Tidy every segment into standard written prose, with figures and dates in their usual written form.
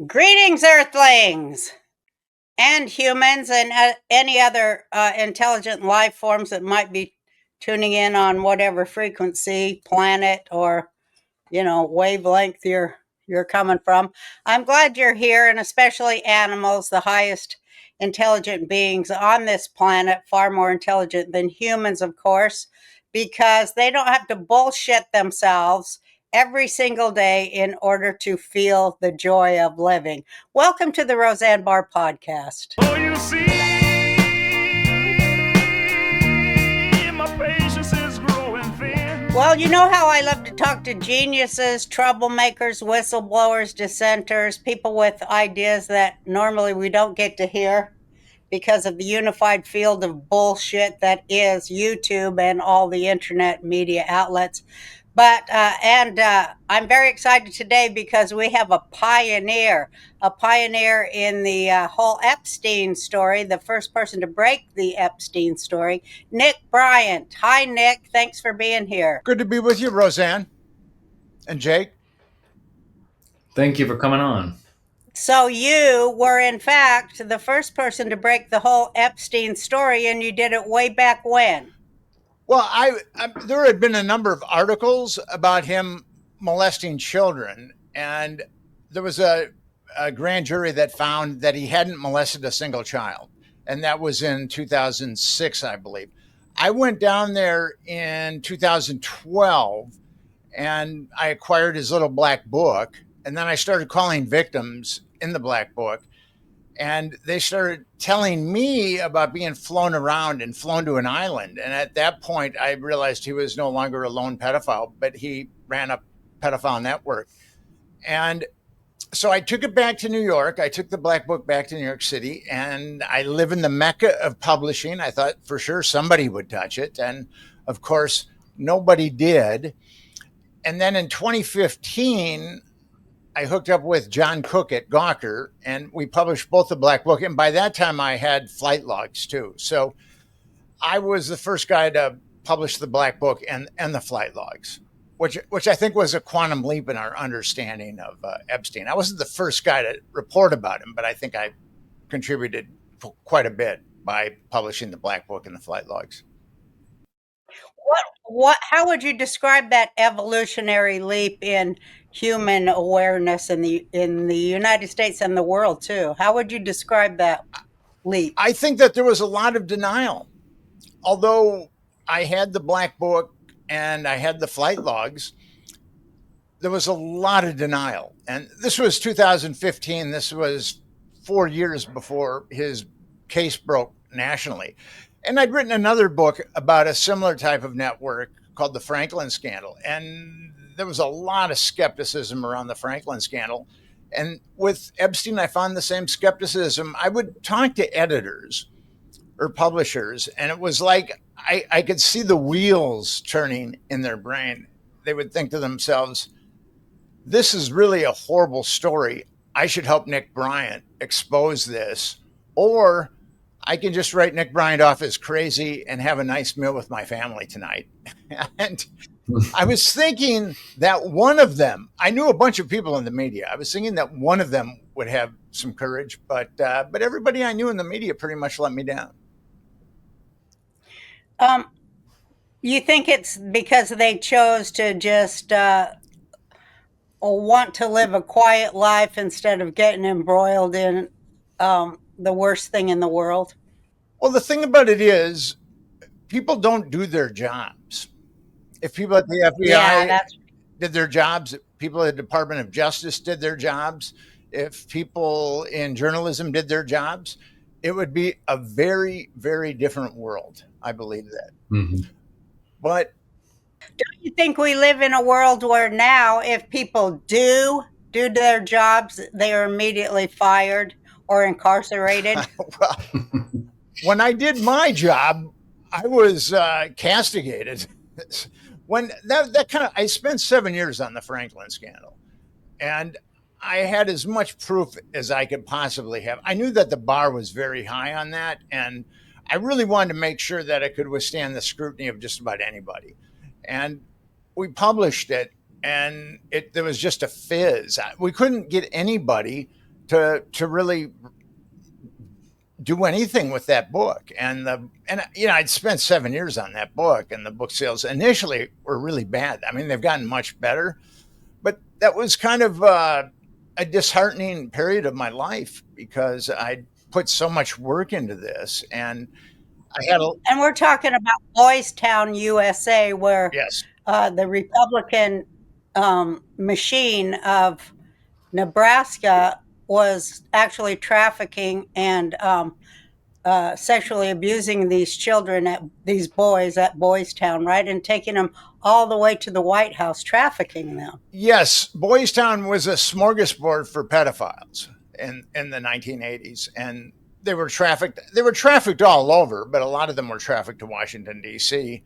Greetings, Earthlings and humans and any other intelligent life forms that might be tuning in on whatever frequency, planet, or wavelength you're coming from. I'm glad you're here, and especially animals, the highest intelligent beings on this planet, far more intelligent than humans, of course, because they don't have to bullshit themselves every single day in order to feel the joy of living. Welcome to the Roseanne Barr podcast. Oh, you see, my patience is growing thin. Well, you know how I love to talk to geniuses, troublemakers, whistleblowers, dissenters, people with ideas that normally we don't get to hear because of the unified field of bullshit that is YouTube and all the internet media outlets. But I'm very excited today because we have a pioneer in the whole Epstein story, the first person to break the Epstein story, Nick Bryant. Hi, Nick. Thanks for being here. Good to be with you, Roseanne and Jake. Thank you for coming on. So you were, in fact, the first person to break the whole Epstein story, and you did it way back when? Well, there had been a number of articles about him molesting children, and there was a grand jury that found that he hadn't molested a single child, and that was in 2006, I believe. I went down there in 2012, and I acquired his little black book, and then I started calling victims in the black book. And they started telling me about being flown around and flown to an island. And at that point, I realized he was no longer a lone pedophile, but he ran a pedophile network. And so I took it back to New York. I took the black book back to New York City, and I live in the mecca of publishing. I thought for sure somebody would touch it. And of course, nobody did. And then in 2015, I hooked up with John Cook at Gawker, and we published both the black book. And by that time, I had flight logs too. So I was the first guy to publish the black book and the flight logs, which I think was a quantum leap in our understanding of Epstein. I wasn't the first guy to report about him, but I think I contributed quite a bit by publishing the black book and the flight logs. How would you describe that evolutionary leap in human awareness in the United States and the world too? How would you describe that leap? I think that there was a lot of denial. Although I had the black book and I had the flight logs, there was a lot of denial. And this was 2015. This was 4 years before his case broke nationally. And I'd written another book about a similar type of network called the Franklin Scandal. And there was a lot of skepticism around the Franklin Scandal. And with Epstein, I found the same skepticism. I would talk to editors or publishers, and it was like I could see the wheels turning in their brain. They would think to themselves, this is really a horrible story. I should help Nick Bryant expose this. Or I can just write Nick Bryant off as crazy and have a nice meal with my family tonight. And I was thinking that one of them, I knew a bunch of people in the media. I was thinking that one of them would have some courage, but everybody I knew in the media pretty much let me down. You think it's because they chose to just want to live a quiet life instead of getting embroiled in the worst thing in the world? Well, the thing about it is, people don't do their jobs. If people at the FBI did their jobs, people at the Department of Justice did their jobs, if people in journalism did their jobs, it would be a very, very different world. I believe that. Mm-hmm. But don't you think we live in a world where now if people do their jobs, they are immediately fired or incarcerated? Well, when I did my job, I was castigated. When I spent 7 years on the Franklin Scandal, and I had as much proof as I could possibly have. I knew that the bar was very high on that, and I really wanted to make sure that it could withstand the scrutiny of just about anybody. And we published it, and there was just a fizz. We couldn't get anybody to really do anything with that book. And I'd spent 7 years on that book, and the book sales initially were really bad. I mean, they've gotten much better, but that was kind of a disheartening period of my life because I put so much work into this, and I had a And we're talking about Boys Town, USA, where yes, the Republican machine of Nebraska was actually trafficking and sexually abusing these children, these boys at Boys Town, right? And taking them all the way to the White House, trafficking them. yes, Boys Town was a smorgasbord for pedophiles in the 1980s, and they were trafficked. They were trafficked all over, but a lot of them were trafficked to Washington D.C.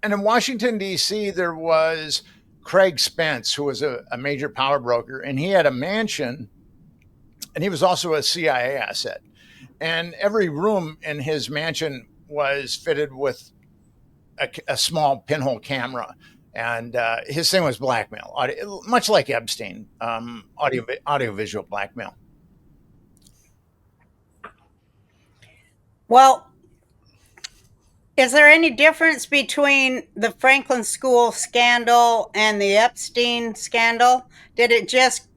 And in Washington D.C., there was Craig Spence, who was a major power broker, and he had a mansion, and he was also a CIA asset. And every room in his mansion was fitted with a small pinhole camera. And his thing was blackmail, much like Epstein, audiovisual blackmail. Well, is there any difference between the Franklin School scandal and the Epstein scandal? Did it just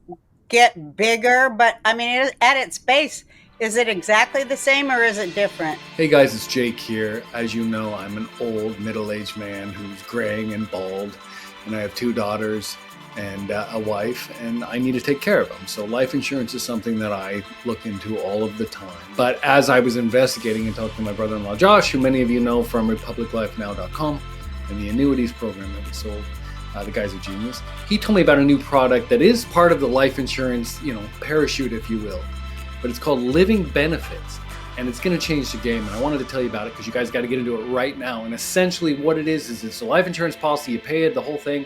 get bigger? But I mean, at its base, is it exactly the same or is it different? Hey guys, it's Jake here. As you know, I'm an old middle-aged man who's graying and bald, and I have 2 daughters and a wife, and I need to take care of them. So life insurance is something that I look into all of the time. But as I was investigating and talking to my brother-in-law Josh, who many of you know from republiclifenow.com and the annuities program that we sold, the guy's a genius. He told me about a new product that is part of the life insurance, parachute, if you will. But it's called Living Benefits, and it's going to change the game. And I wanted to tell you about it because you guys got to get into it right now. And essentially what it is it's a life insurance policy. You pay it, the whole thing.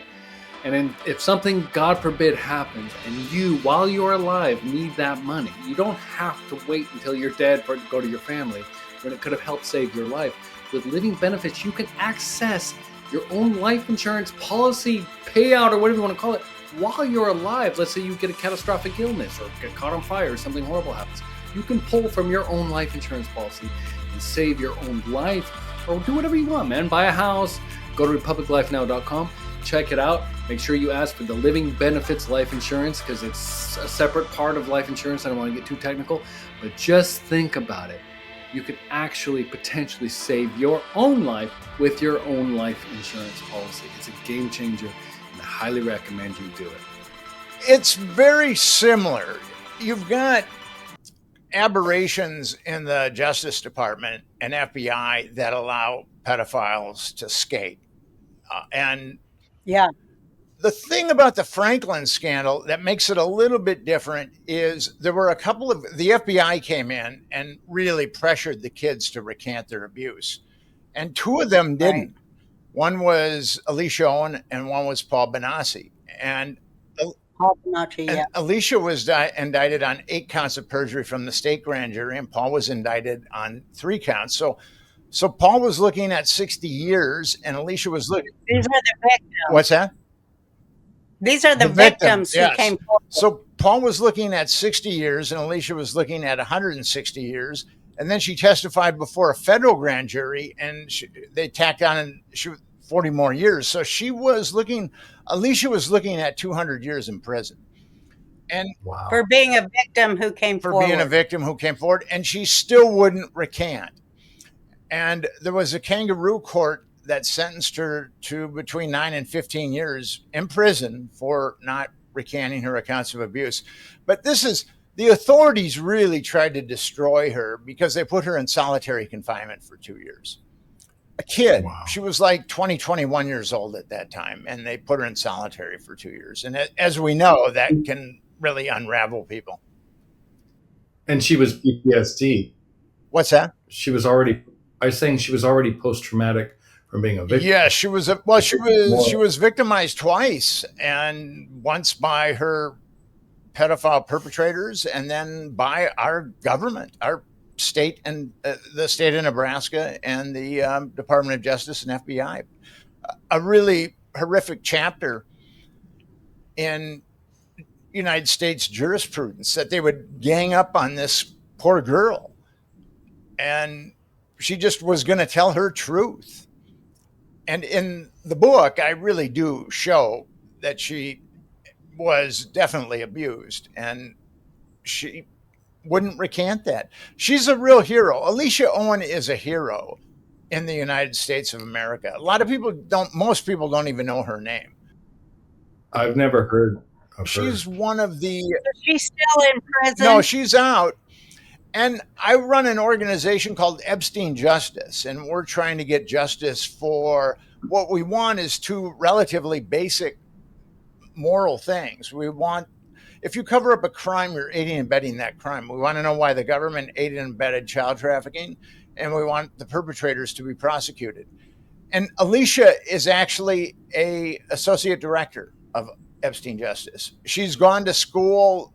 And then if something, God forbid, happens and you, while you're alive, need that money, you don't have to wait until you're dead for it to go to your family when it could have helped save your life. With Living Benefits, you can access your own life insurance policy payout or whatever you want to call it while you're alive. Let's say you get a catastrophic illness or get caught on fire or something horrible happens. You can pull from your own life insurance policy and save your own life or do whatever you want, man. Buy a house, go to republiclifenow.com. Check it out. Make sure you ask for the Living Benefits life insurance because it's a separate part of life insurance. I don't want to get too technical, but just think about it. You could actually potentially save your own life with your own life insurance policy. It's a game changer, and I highly recommend you do it. It's very similar. You've got aberrations in the Justice Department and FBI that allow pedophiles to skate. And Yeah. the thing about the Franklin scandal that makes it a little bit different is there were the FBI came in and really pressured the kids to recant their abuse. And 2 of them didn't. Right. One was Alicia Owen and one was Paul Benassi. And Yeah. Alicia was indicted on 8 counts of perjury from the state grand jury, and Paul was indicted on 3 counts. So Paul was looking at 60 years, and Alicia was looking. These are the victims. What's that? These are the victims yes. who came forward. So Paul was looking at 60 years, and Alicia was looking at 160 years. And then she testified before a federal grand jury, and they tacked on 40 more years. So Alicia was looking at 200 years in prison. And Wow. For being a victim who came forward. And she still wouldn't recant. And there was a kangaroo court that sentenced her to between 9 and 15 years in prison for not recanting her accounts of abuse. But the authorities really tried to destroy her because they put her in solitary confinement for 2 years. A kid. Wow. She was like 21 years old at that time, and they put her in solitary for 2 years. And as we know, that can really unravel people. And she was PTSD. What's that? I was saying she was already post-traumatic from being a victim. Yeah, she was victimized twice, and once by her pedophile perpetrators, and then by our government, our state, and the state of Nebraska, and the Department of Justice and FBI. A really horrific chapter in United States jurisprudence that they would gang up on this poor girl. And she just was going to tell her truth. And in the book, I really do show that she was definitely abused, and she wouldn't recant that. She's a real hero. Alicia Owen is a hero in the United States of America. A lot of people don't, most people don't even know her name. I've never heard of her. She's one of the. She's still in prison. No, she's out. And I run an organization called Epstein Justice, and we're trying to get justice for what we want is two relatively basic moral things. We want, if you cover up a crime, you're aiding and abetting that crime. We want to know why the government aided and abetted child trafficking, and we want the perpetrators to be prosecuted. And Alicia is actually a associate director of Epstein Justice. She's gone to school,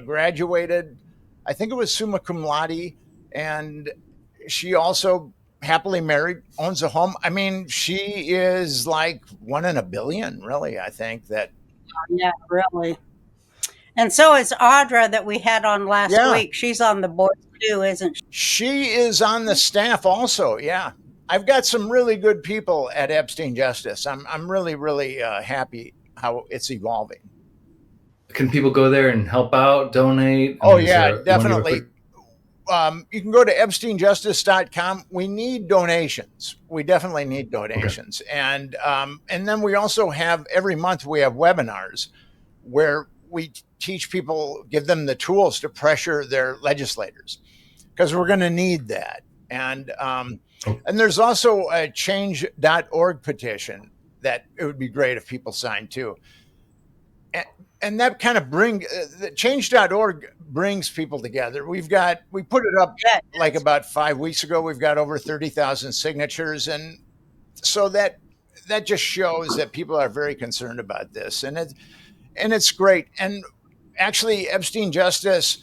graduated, I think it was summa cum laude, and she also happily married, owns a home. I mean, she is like one in a billion, really, I think that. Yeah, really. And so is Audra that we had on last week. She's on the board too, isn't she? She is on the staff also, yeah. I've got some really good people at Epstein Justice. I'm really, really happy how it's evolving. Can people go there and help out, donate? Oh, yeah, definitely. You can go to EpsteinJustice.com. We need donations. We definitely need donations. Okay. And then we also have, every month we have webinars where we teach people, give them the tools to pressure their legislators, because we're going to need that. And there's also a change.org petition that it would be great if people signed too. And that kind of change.org brings people together. We put it up like about 5 weeks ago. We've got over 30,000 signatures. And so that just shows that people are very concerned about this. And it's great. And actually, Epstein Justice,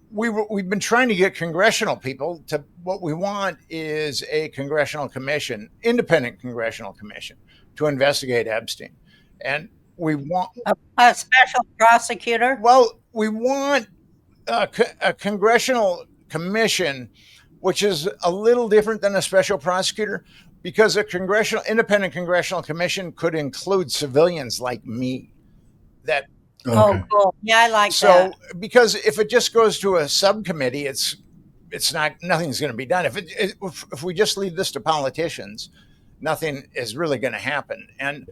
we've been trying to get congressional people to, what we want is a congressional commission, independent congressional commission, to investigate Epstein. And we want a special prosecutor. Well, we want a congressional commission, which is a little different than a special prosecutor, because a independent congressional commission could include civilians like me. Oh, cool. Yeah, I like that. So, because if it just goes to a subcommittee, it's nothing's going to be done. If we just leave this to politicians, nothing is really going to happen. And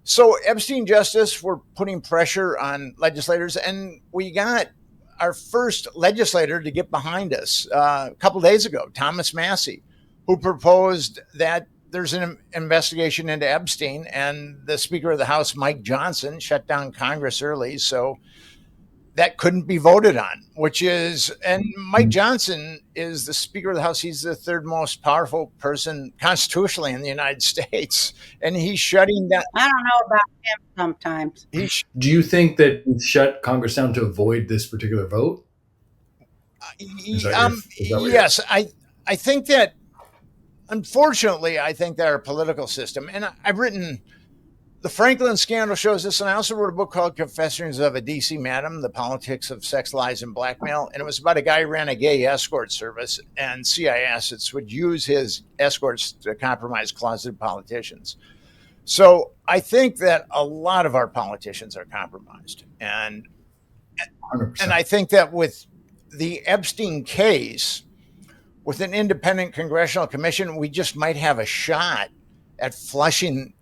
so Epstein Justice, we're putting pressure on legislators, and we got our first legislator to get behind us a couple of days ago, Thomas Massie, who proposed that there's an investigation into Epstein, and the Speaker of the House, Mike Johnson, shut down Congress early, so that couldn't be voted on, and Mike Johnson is the Speaker of the House. He's the third most powerful person constitutionally in the United States, and he's shutting down. I don't know about him sometimes. Do you think that you shut Congress down to avoid this particular vote? Yes, I think that, unfortunately, I think that our political system, and I've written, the Franklin scandal shows this, and I also wrote a book called Confessions of a DC Madam, The Politics of Sex, Lies, and Blackmail. And it was about a guy who ran a gay escort service, and CIA assets would use his escorts to compromise closeted politicians. So I think that a lot of our politicians are compromised. And 100%. And I think that with the Epstein case, with an independent congressional commission, we just might have a shot at flushing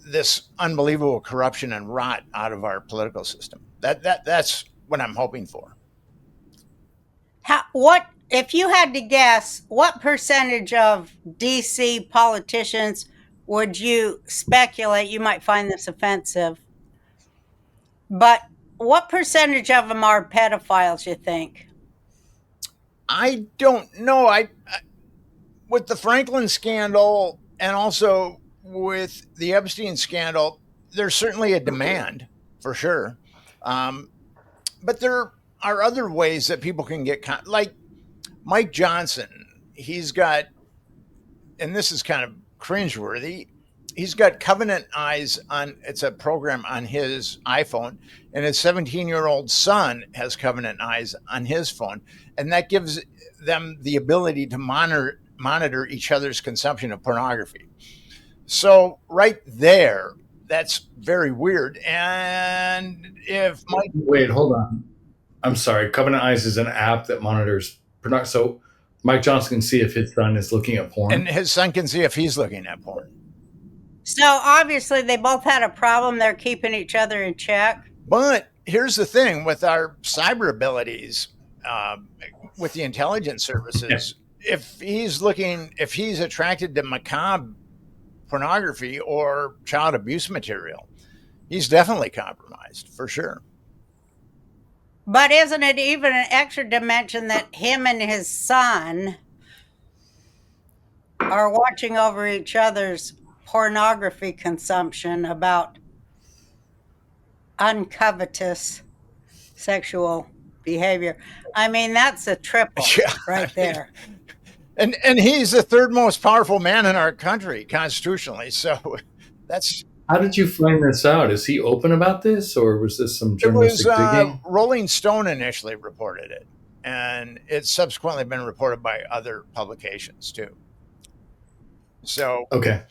this unbelievable corruption and rot out of our political system. That's what I'm hoping for. What if you had to guess, what percentage of DC politicians would you speculate, you might find this offensive, but what percentage of them are pedophiles, you think? I don't know. I with the Franklin scandal and also with the Epstein scandal, there's certainly a demand for sure. But there are other ways that people can get, like Mike Johnson, he's got, and this is kind of cringeworthy, he's got Covenant Eyes on. It's a program on his iPhone, and his 17-year-old son has Covenant Eyes on his phone, and that gives them the ability to monitor each other's consumption of pornography. So right there, that's very weird. And if Mike, Wait, hold on. I'm sorry. Covenant Eyes is an app that monitors production. So Mike Johnson can see if his son is looking at porn. and his son can see if he's looking at porn. So obviously they both had a problem. They're keeping each other in check. But here's the thing with our cyber abilities, with the intelligence services, if he's attracted to macabre pornography or child abuse material, he's definitely compromised for sure. But isn't it even an extra dimension that him and his son are watching over each other's pornography consumption about uncovetous sexual behavior? I mean, that's a triple right there. And he's the third most powerful man in our country constitutionally. So that's. How did you find this out? Is he open about this, or was this some journalistic digging? Rolling Stone initially reported it, and it's subsequently been reported by other publications too. So okay.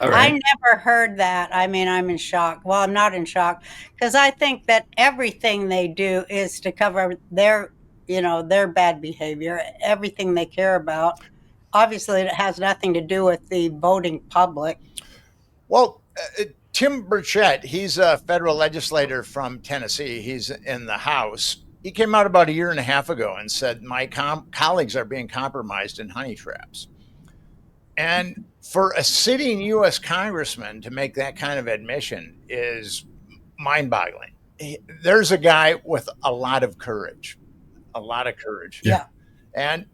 All right. I never heard that. I mean, I'm in shock. Well, I'm not in shock because I think that everything they do is to cover their bad behavior, everything they care about. Obviously, it has nothing to do with the voting public. Well, Tim Burchett, he's a federal legislator from Tennessee. He's in the House. He came out about a year and a half ago and said, my colleagues are being compromised in honey traps. And for a sitting U.S. congressman to make that kind of admission is mind-boggling. There's a guy with a lot of courage. Yeah. And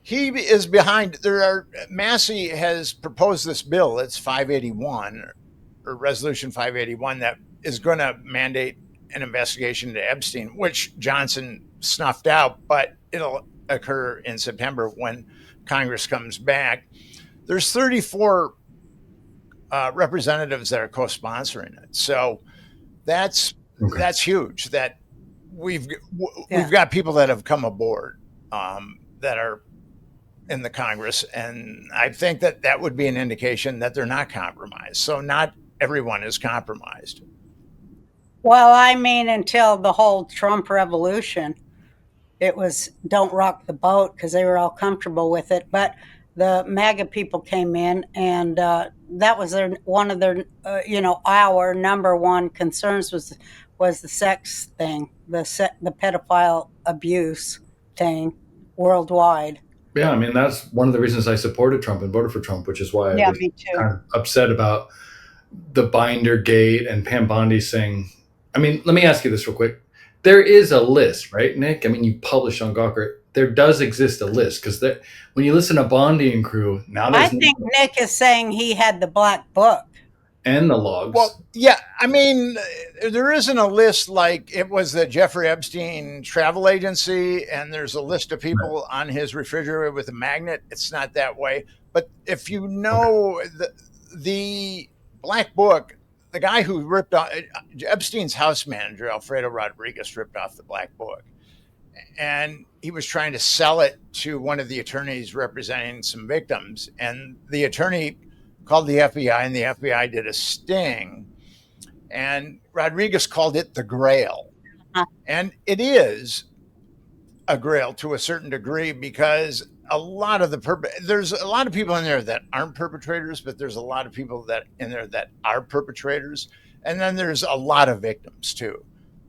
he is behind. Massey has proposed this bill. It's 581 or Resolution 581 that is going to mandate an investigation into Epstein, which Johnson snuffed out, but it'll occur in September when Congress comes back. There's 34 representatives that are co-sponsoring it. So that's huge. That we've got people that have come aboard that are in the Congress, and I think that would be an indication that they're not compromised. So not everyone is compromised. Well, I mean, until the whole Trump revolution, it was don't rock the boat because they were all comfortable with it. But the MAGA people came in, and that was one of their, our number one concerns was the sex thing, the pedophile abuse thing worldwide. Yeah, I mean, that's one of the reasons I supported Trump and voted for Trump, which is why I was me too. kind of upset about the Binder Gate and Pam Bondi saying, I mean, let me ask you this real quick. There is a list, right, Nick? I mean, you published on Gawker. There does exist a list because when you listen to Bondi and crew, now I think Nick is saying he had the black book. And the logs. Well, yeah, I mean, there isn't a list like it was the Jeffrey Epstein travel agency, and there's a list of people on his refrigerator with a magnet. It's not that way. But if you know the black book, the guy who ripped off Epstein's house manager, Alfredo Rodriguez, ripped off the black book. And he was trying to sell it to one of the attorneys representing some victims. And the attorney called the FBI, and the FBI did a sting. And Rodriguez called it the Grail. And it is a grail to a certain degree because there's a lot of people in there that aren't perpetrators, but there's a lot of people in there that are perpetrators. And then there's a lot of victims too.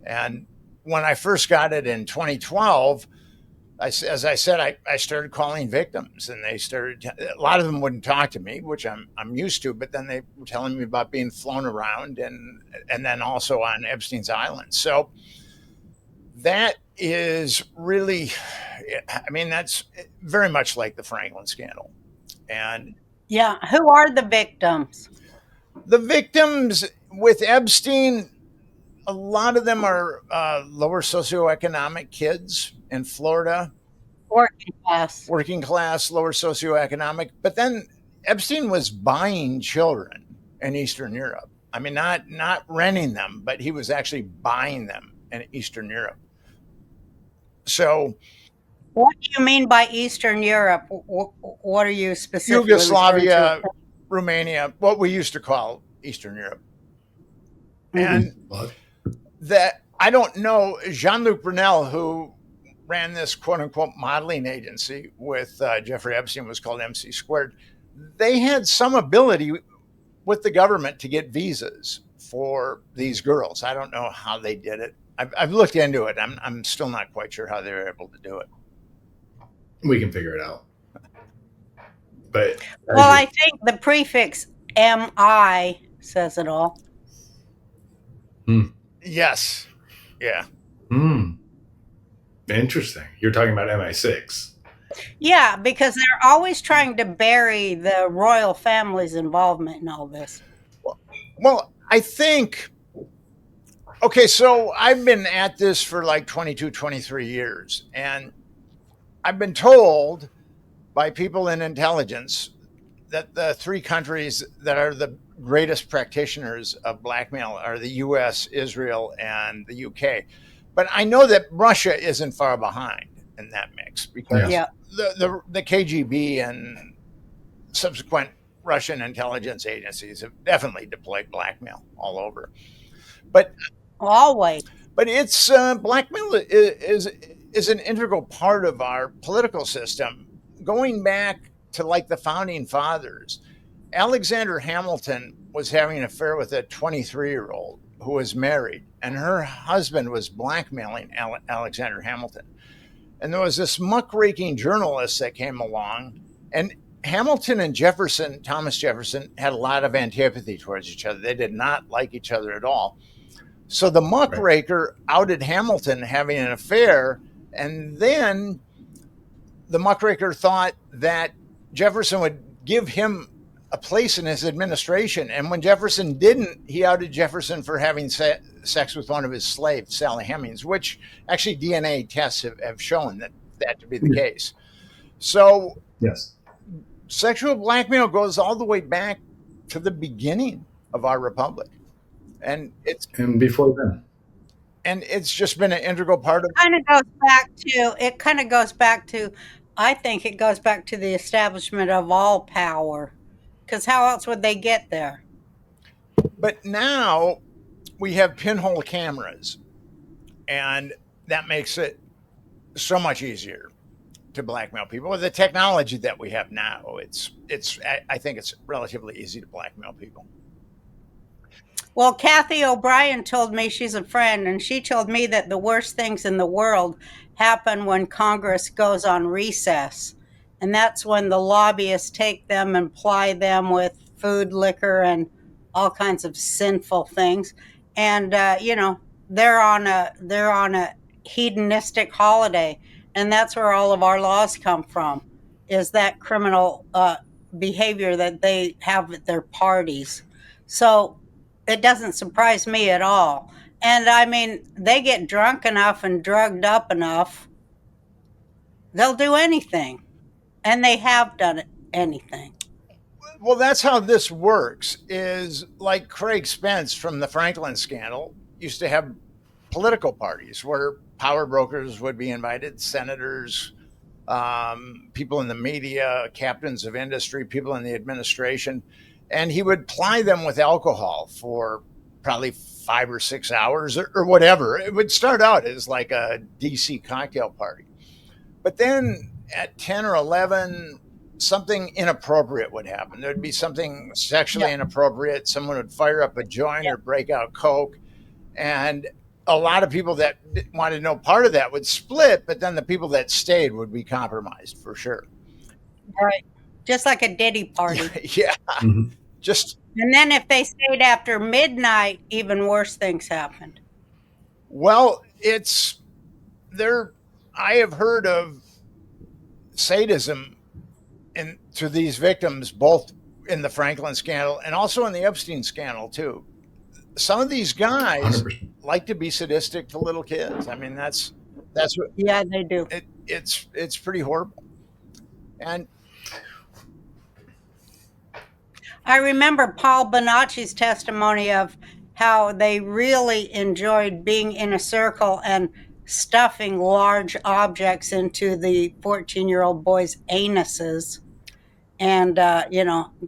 And when I first got it in 2012, as I said, I started calling victims, and a lot of them wouldn't talk to me, which I'm used to, but then they were telling me about being flown around and then also on Epstein's Island. So that is really, I mean, that's very much like the Franklin scandal. And yeah, who are the victims? The victims with Epstein, a lot of them are lower socioeconomic kids in Florida. Working class, lower socioeconomic. But then Epstein was buying children in Eastern Europe. I mean, not renting them, but he was actually buying them in Eastern Europe. So What do you mean by Eastern Europe? What are you specifically referring to? Yugoslavia, Romania, what we used to call Eastern Europe. And What? that I don't know, Jean-Luc Brunel, who ran this quote unquote modeling agency with Jeffrey Epstein, was called MC Squared. They had some ability with the government to get visas for these girls. I don't know how they did it. I've looked into it. I'm still not quite sure how they were able to do it. We can figure it out. But Well, I think the prefix MI says it all. Yes. Yeah. Interesting. You're talking about MI6. Yeah, because they're always trying to bury the royal family's involvement in all this. Well, I think, okay, so I've been at this for like 22, 23 years, and I've been told by people in intelligence that the three countries that are the greatest practitioners of blackmail are the US, Israel, and the UK. But I know that Russia isn't far behind in that mix because Yeah. the KGB and subsequent Russian intelligence agencies have definitely deployed blackmail all over. But Always. but it's blackmail is an integral part of our political system, going back to like the founding fathers. Alexander Hamilton was having an affair with a 23-year-old who was married, and her husband was blackmailing Alexander Hamilton. And there was this muckraking journalist that came along, and Hamilton and Jefferson, Thomas Jefferson, had a lot of antipathy towards each other. They did not like each other at all. So the muckraker outed Hamilton having an affair, and then the muckraker thought that Jefferson would give him a place in his administration. And when Jefferson didn't, he outed Jefferson for having sex with one of his slaves, Sally Hemings, which actually DNA tests have shown that to be the case. So yes, sexual blackmail goes all the way back to the beginning of our republic. And before then. And it's just been an integral part of I think it goes back to the establishment of all power. Because how else would they get there? But now we have pinhole cameras, and that makes it so much easier to blackmail people. With the technology that we have now, I think it's relatively easy to blackmail people. Well, Kathy O'Brien told me, she's a friend, and she told me that the worst things in the world happen when Congress goes on recess. And that's when the lobbyists take them and ply them with food, liquor, and all kinds of sinful things. And they're on a hedonistic holiday, and that's where all of our laws come from. Is that criminal behavior that they have at their parties? So it doesn't surprise me at all. And I mean, they get drunk enough and drugged up enough, they'll do anything. And they have done anything. Well, that's how this works, is like Craig Spence from the Franklin scandal used to have political parties where power brokers would be invited, senators, people in the media, captains of industry, people in the administration, and he would ply them with alcohol for probably 5 or 6 hours or whatever. It would start out as like a DC cocktail party. But then at 10 or 11, something inappropriate would happen. There'd be something sexually inappropriate. Someone would fire up a joint or break out Coke. And a lot of people that wanted no part of that would split, but then the people that stayed would be compromised for sure. Right. Just like a Diddy party. Yeah. Mm-hmm. And then if they stayed after midnight, even worse things happened. Well, I have heard of sadism to these victims, both in the Franklin scandal and also in the Epstein scandal too. Some of these guys 100%. like to be sadistic to little kids. I mean, that's what. Yeah, they do. It's pretty horrible. And I remember Paul Bonacci's testimony of how they really enjoyed being in a circle and stuffing large objects into the 14-year-old boys' anuses. And,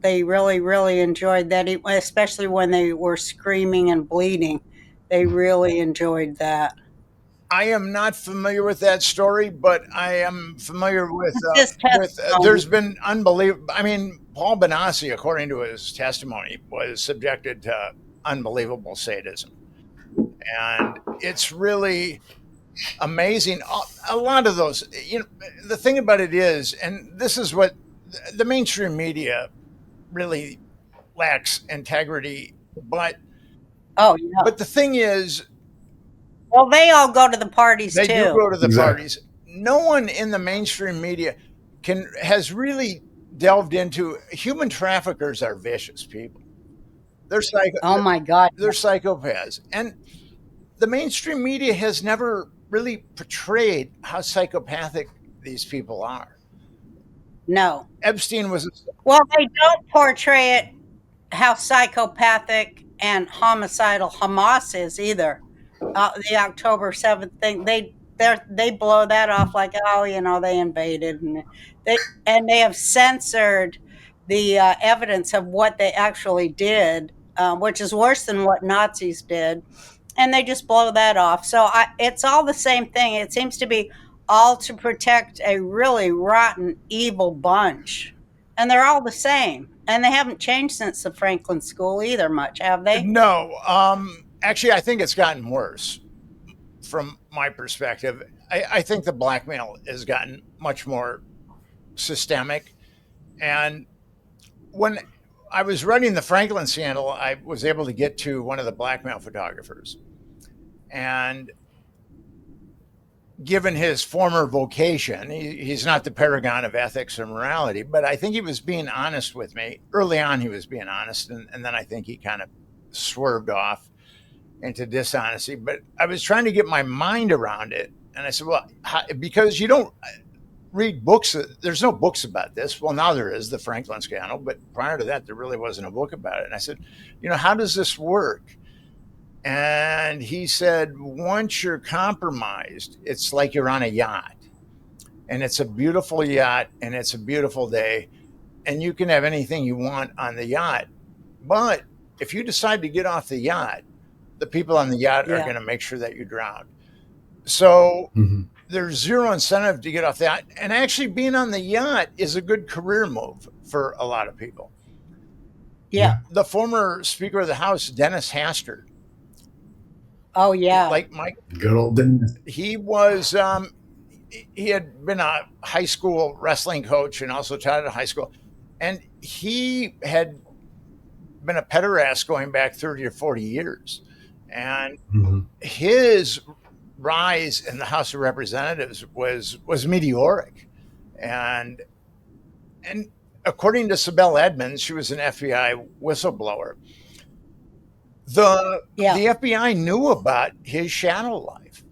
they really, really enjoyed that, especially when they were screaming and bleeding. They really enjoyed that. I am not familiar with that story, but I am familiar with It's his there's testimony. been unbelievable. I mean, Paul Benassi, according to his testimony, was subjected to unbelievable sadism, and it's really amazing. A lot of those, the thing about it is, and this is what the mainstream media really lacks integrity. Oh, yeah. But the thing is, Well, they all go to the parties they do too. go to the Exactly. parties. No one in the mainstream media has really delved into human traffickers are vicious people. They're Oh my God. they're psychopaths, and the mainstream media has never really portrayed how psychopathic these people are. No. Epstein was Well, they don't portray it how psychopathic and homicidal Hamas is either. The October 7th thing, they blow that off like, oh, they invaded, and they have censored the evidence of what they actually did, which is worse than what Nazis did, and they just blow that off. So it's all the same thing. It seems to be all to protect a really rotten, evil bunch, and they're all the same, and they haven't changed since the Franklin School either much, have they? no. Actually, I think it's gotten worse from my perspective. I think the blackmail has gotten much more systemic, and when I was running the Franklin scandal, I was able to get to one of the blackmail photographers. And given his former vocation, he's not the paragon of ethics or morality, but I think he was being honest with me. Early on, he was being honest, and then I think he kind of swerved off into dishonesty. But I was trying to get my mind around it. And I said, well, because you don't read books. There's no books about this. Well, now there is, the Franklin scandal, but prior to that, there really wasn't a book about it. And I said, how does this work? And he said, once you're compromised, it's like you're on a yacht, and it's a beautiful yacht, and it's a beautiful day, and you can have anything you want on the yacht. But if you decide to get off the yacht, the people on the yacht are Yeah. going to make sure that you drown. So Mm-hmm. there's zero incentive to get off that. And actually, being on the yacht is a good career move for a lot of people. Yeah. The former Speaker of the House, Dennis Hastert, Oh, yeah. like Mike, Good old Dennis. he was, he had been a high school wrestling coach and also taught at high school. And he had been a pederast going back 30 or 40 years. And Mm-hmm. his rise in the House of Representatives was meteoric, and according to Sibel Edmonds, she was an FBI whistleblower. The FBI knew about his shadow life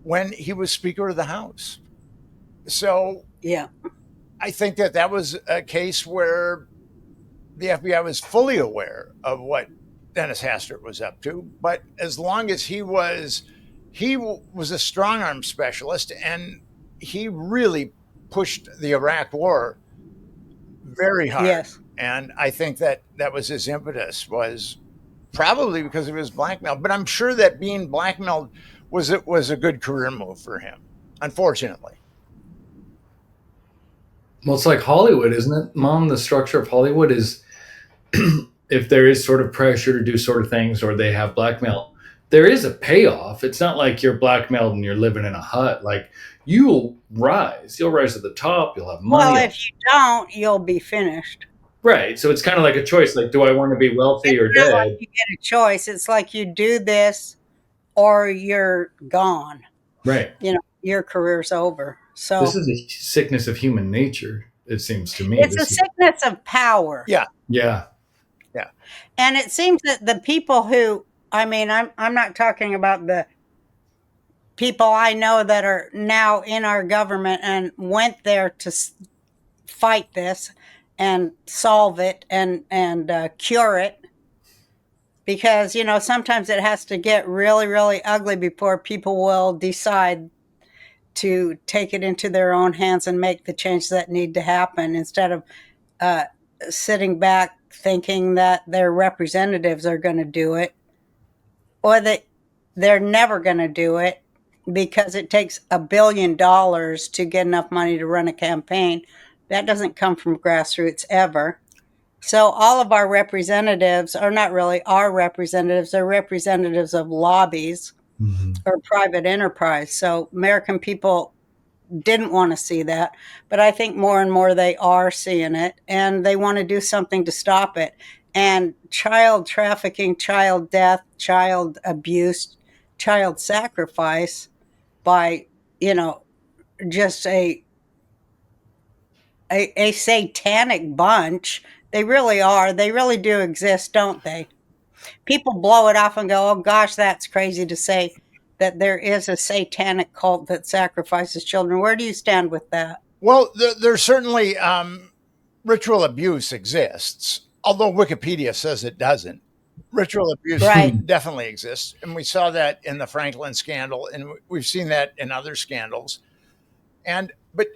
when he was Speaker of the House. So Yeah. I think that was a case where the FBI was fully aware of what Dennis Hastert was up to, but as long as he was a strong arm specialist, and he really pushed the Iraq War very hard. Yes. And I think that was his impetus, was probably because of his blackmail. But I'm sure that being blackmailed was a good career move for him, unfortunately. Well, it's like Hollywood, isn't it, Mom? The structure of Hollywood is if there is sort of pressure to do sort of things, or they have blackmail, there is a payoff. It's not like you're blackmailed and you're living in a hut. Like, you'll rise to the top. You'll have money. Well, if you don't, you'll be finished. Right. So it's kind of like a choice. Like, do I want to be wealthy or It's not like dead? you get a choice. It's like you do this or you're gone. Right. Your career's over. So This is a sickness of human nature, it seems to me. it's a sickness of power. Yeah. Yeah. And it seems that the people who, I'm not talking about the people I know that are now in our government and went there to fight this. and solve it and cure it, because sometimes it has to get really, really ugly before people will decide to take it into their own hands and make the change that need to happen, instead of uh, sitting back thinking that their representatives are going to do it, or that they're never going to do it, because it takes $1 billion to get enough money to run a campaign. That doesn't come from grassroots ever. So all of our representatives are not really our representatives, they're representatives of lobbies or private enterprise. So American people didn't want to see that, but I think more and more they are seeing it, and they want to do something to stop it. And child trafficking, child death, child abuse, child sacrifice by, just a satanic bunch. They really are. They really do exist, don't they? People blow it off and go, oh gosh, that's crazy to say that there is a satanic cult that sacrifices children. Where do you stand with that? Well, there's certainly ritual abuse exists, although Wikipedia says it doesn't. Ritual abuse Right. definitely exists, and we saw that in the Franklin scandal, and we've seen that in other scandals. But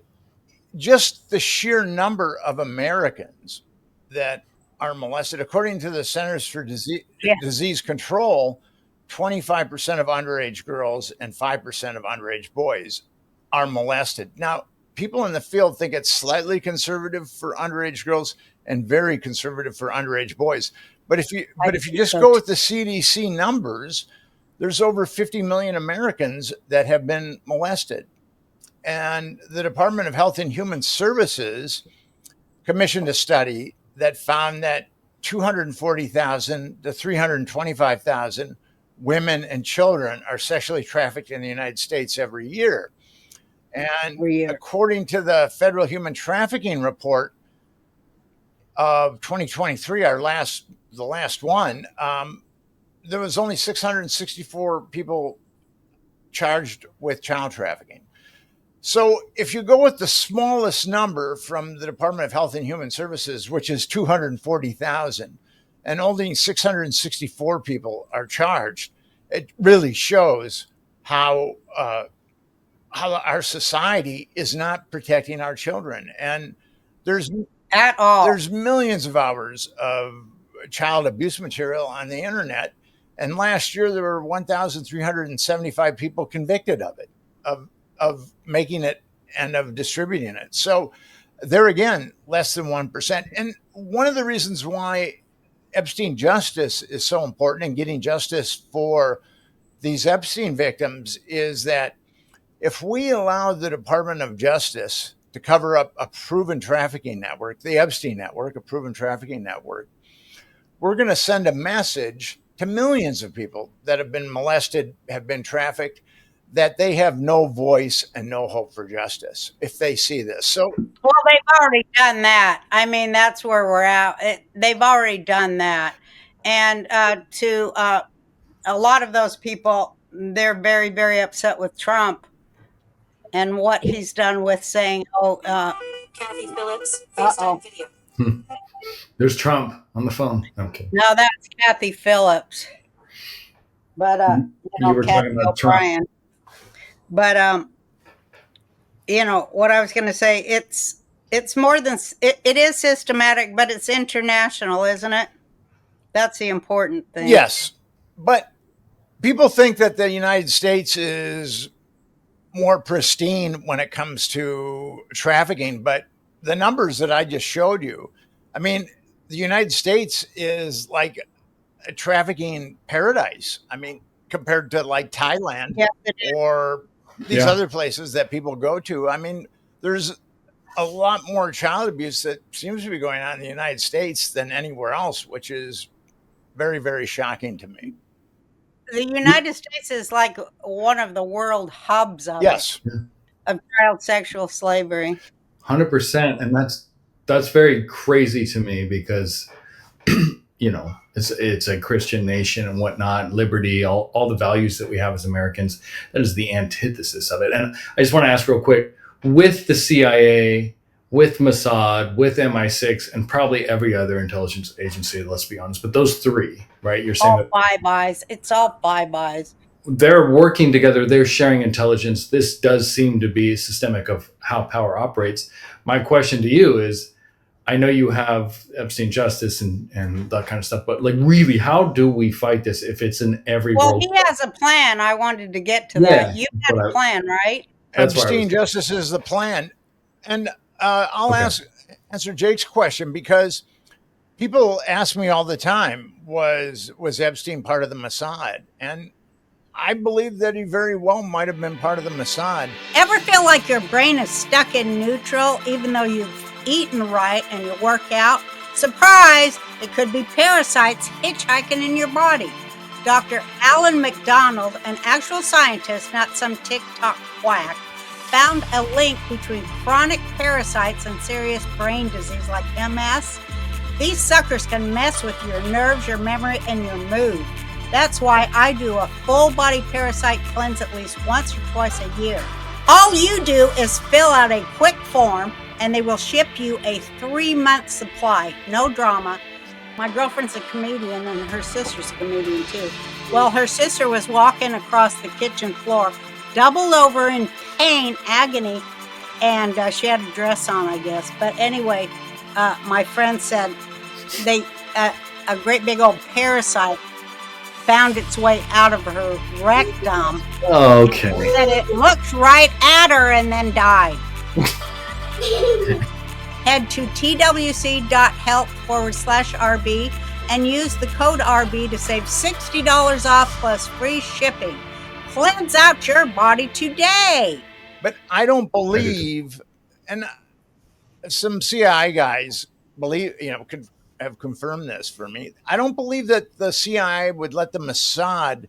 just the sheer number of Americans that are molested, according to the Centers for Yeah. Disease Control, 25% of underage girls and 5% of underage boys are molested. Now, people in the field think it's slightly conservative for underage girls and very conservative for underage boys. But if you just go with the CDC numbers, there's over 50 million Americans that have been molested. And the Department of Health and Human Services commissioned a study that found that 240,000 to 325,000 women and children are sexually trafficked in the United States every year. And according to the Federal Human Trafficking Report of 2023, the last one, there was only 664 people charged with child trafficking. So if you go with the smallest number from the Department of Health and Human Services, which is 240,000, and only 664 people are charged, it really shows how our society is not protecting our children. And there's at all. There's millions of hours of child abuse material on the internet. And last year there were 1,375 people convicted of it, of making it and of distributing it. So there again, less than 1%. And one of the reasons why Epstein justice is so important, and getting justice for these Epstein victims, is that if we allow the Department of Justice to cover up a proven trafficking network, the Epstein network, a proven trafficking network, we're going to send a message to millions of people that have been molested, have been trafficked, that they have no voice and no hope for justice if they see this. So, well, they've already done that. I mean, that's where we're at. They've already done that. And to a lot of those people, they're very, very upset with Trump and what he's done with saying, Kathy Phillips, FaceTime video. There's Trump on the phone. Okay. No, that's Kathy Phillips. But, you were Kathy talking about O'Brien. Trump. But, what I was going to say, it's more than, it is systematic, but it's international, isn't it? That's the important thing. Yes. But people think that the United States is more pristine when it comes to trafficking, but the numbers that I just showed you, I mean, the United States is like a trafficking paradise. I mean, compared to like Thailand or these other places that people go to. I mean, there's a lot more child abuse that seems to be going on in the United States than anywhere else, which is very, very shocking to me. The United States is like one of the world hubs of of child sexual slavery. 100%, and that's very crazy to me because it's a Christian nation and whatnot, liberty, all the values that we have as Americans. That is the antithesis of it. And I just want to ask real quick, with the CIA, with Mossad, with MI6, and probably every other intelligence agency, let's be honest. But those three, right? You're saying All that Five Eyes. It's all Five Eyes. they're working together, they're sharing intelligence. This does seem to be systemic of how power operates. My question to you is, I know you have Epstein justice and that kind of stuff, but like really, how do we fight this if it's in every Well, world? he has a plan. I wanted to get to that. Yeah, You had a plan, right? that's where I was Epstein going. justice is the plan. And I'll Okay. answer Jake's question, because people ask me all the time, was Epstein part of the Mossad? And I believe that he very well might have been part of the Mossad. Ever feel like your brain is stuck in neutral even though you've eaten right and you work out? Surprise! It could be parasites hitchhiking in your body. Dr. Alan McDonald, an actual scientist, not some TikTok quack, found a link between chronic parasites and serious brain disease like MS. These suckers can mess with your nerves, your memory, and your mood. That's why I do a full body parasite cleanse at least once or twice a year. All you do is fill out a quick form and they will ship you a 3-month supply. No drama. My girlfriend's a comedian and her sister's a comedian too. Well, her sister was walking across the kitchen floor, doubled over in pain, agony, and she had a dress on, I guess. But anyway, my friend said a great big old parasite found its way out of her rectum. Oh, okay. Said it looked right at her and then died. Head to twc.health/RB and use the code RB to save $60 off plus free shipping. Cleanse out your body today. But I don't believe, and some CIA guys believe, could have confirmed this for me. I don't believe that the CIA would let the Mossad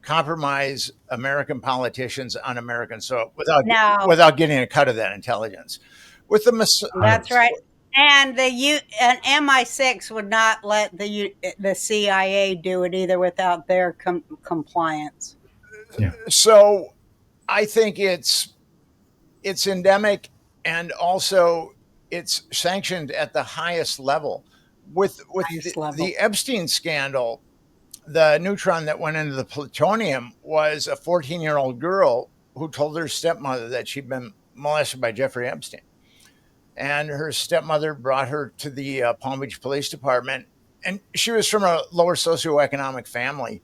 compromise American politicians on American soil without getting a cut of that intelligence. With the Mossad, That's right. And an MI6 would not let the CIA do it either without their compliance. Yeah. So I think it's endemic, and also it's sanctioned at the highest level. With the Epstein scandal, the neutron that went into the plutonium was a 14-year-old girl who told her stepmother that she'd been molested by Jeffrey Epstein. And her stepmother brought her to the Palm Beach Police Department. And she was from a lower socioeconomic family.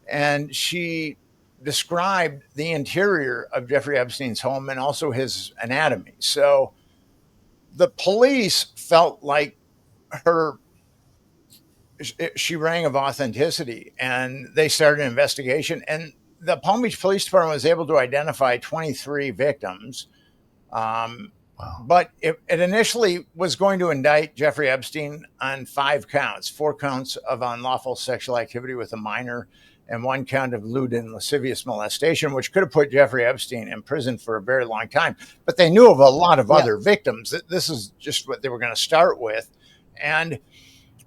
And she described the interior of Jeffrey Epstein's home and also his anatomy. So the police felt like she rang of authenticity, and they started an investigation. And the Palm Beach Police Department was able to identify 23 victims. Wow. But it initially was going to indict Jeffrey Epstein on 5 counts, 4 counts of unlawful sexual activity with a minor and 1 count of lewd and lascivious molestation, which could have put Jeffrey Epstein in prison for a very long time. But they knew of a lot of other victims. This is just what they were going to start with. And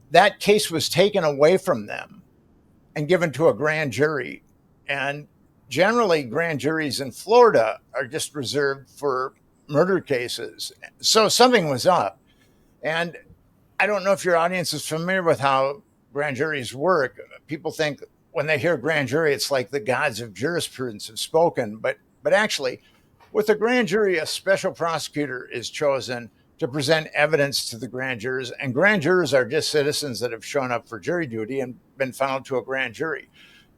that case was taken away from them and given to a grand jury. And generally, grand juries in Florida are just reserved for murder cases. So something was up. And I don't know if your audience is familiar with how grand juries work. People think when they hear grand jury, it's like the gods of jurisprudence have spoken. But actually, with a grand jury, a special prosecutor is chosen to present evidence to the grand jurors. And grand jurors are just citizens that have shown up for jury duty and been funneled to a grand jury.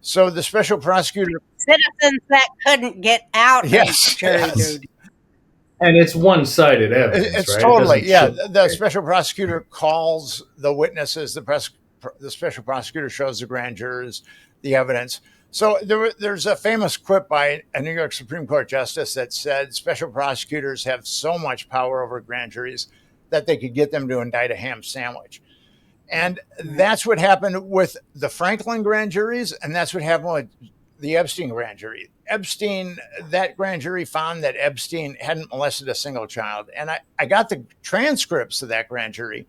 So the special prosecutor... Citizens that couldn't get out of jury duty. And it's one-sided evidence, it's right? Totally, the special prosecutor calls the witnesses. The special prosecutor shows the grand jurors the evidence. So there's a famous quip by a New York Supreme Court justice that said special prosecutors have so much power over grand juries that they could get them to indict a ham sandwich. And that's what happened with the Franklin grand juries, and that's what happened with the Epstein grand jury. That grand jury found that Epstein hadn't molested a single child. And I got the transcripts of that grand jury.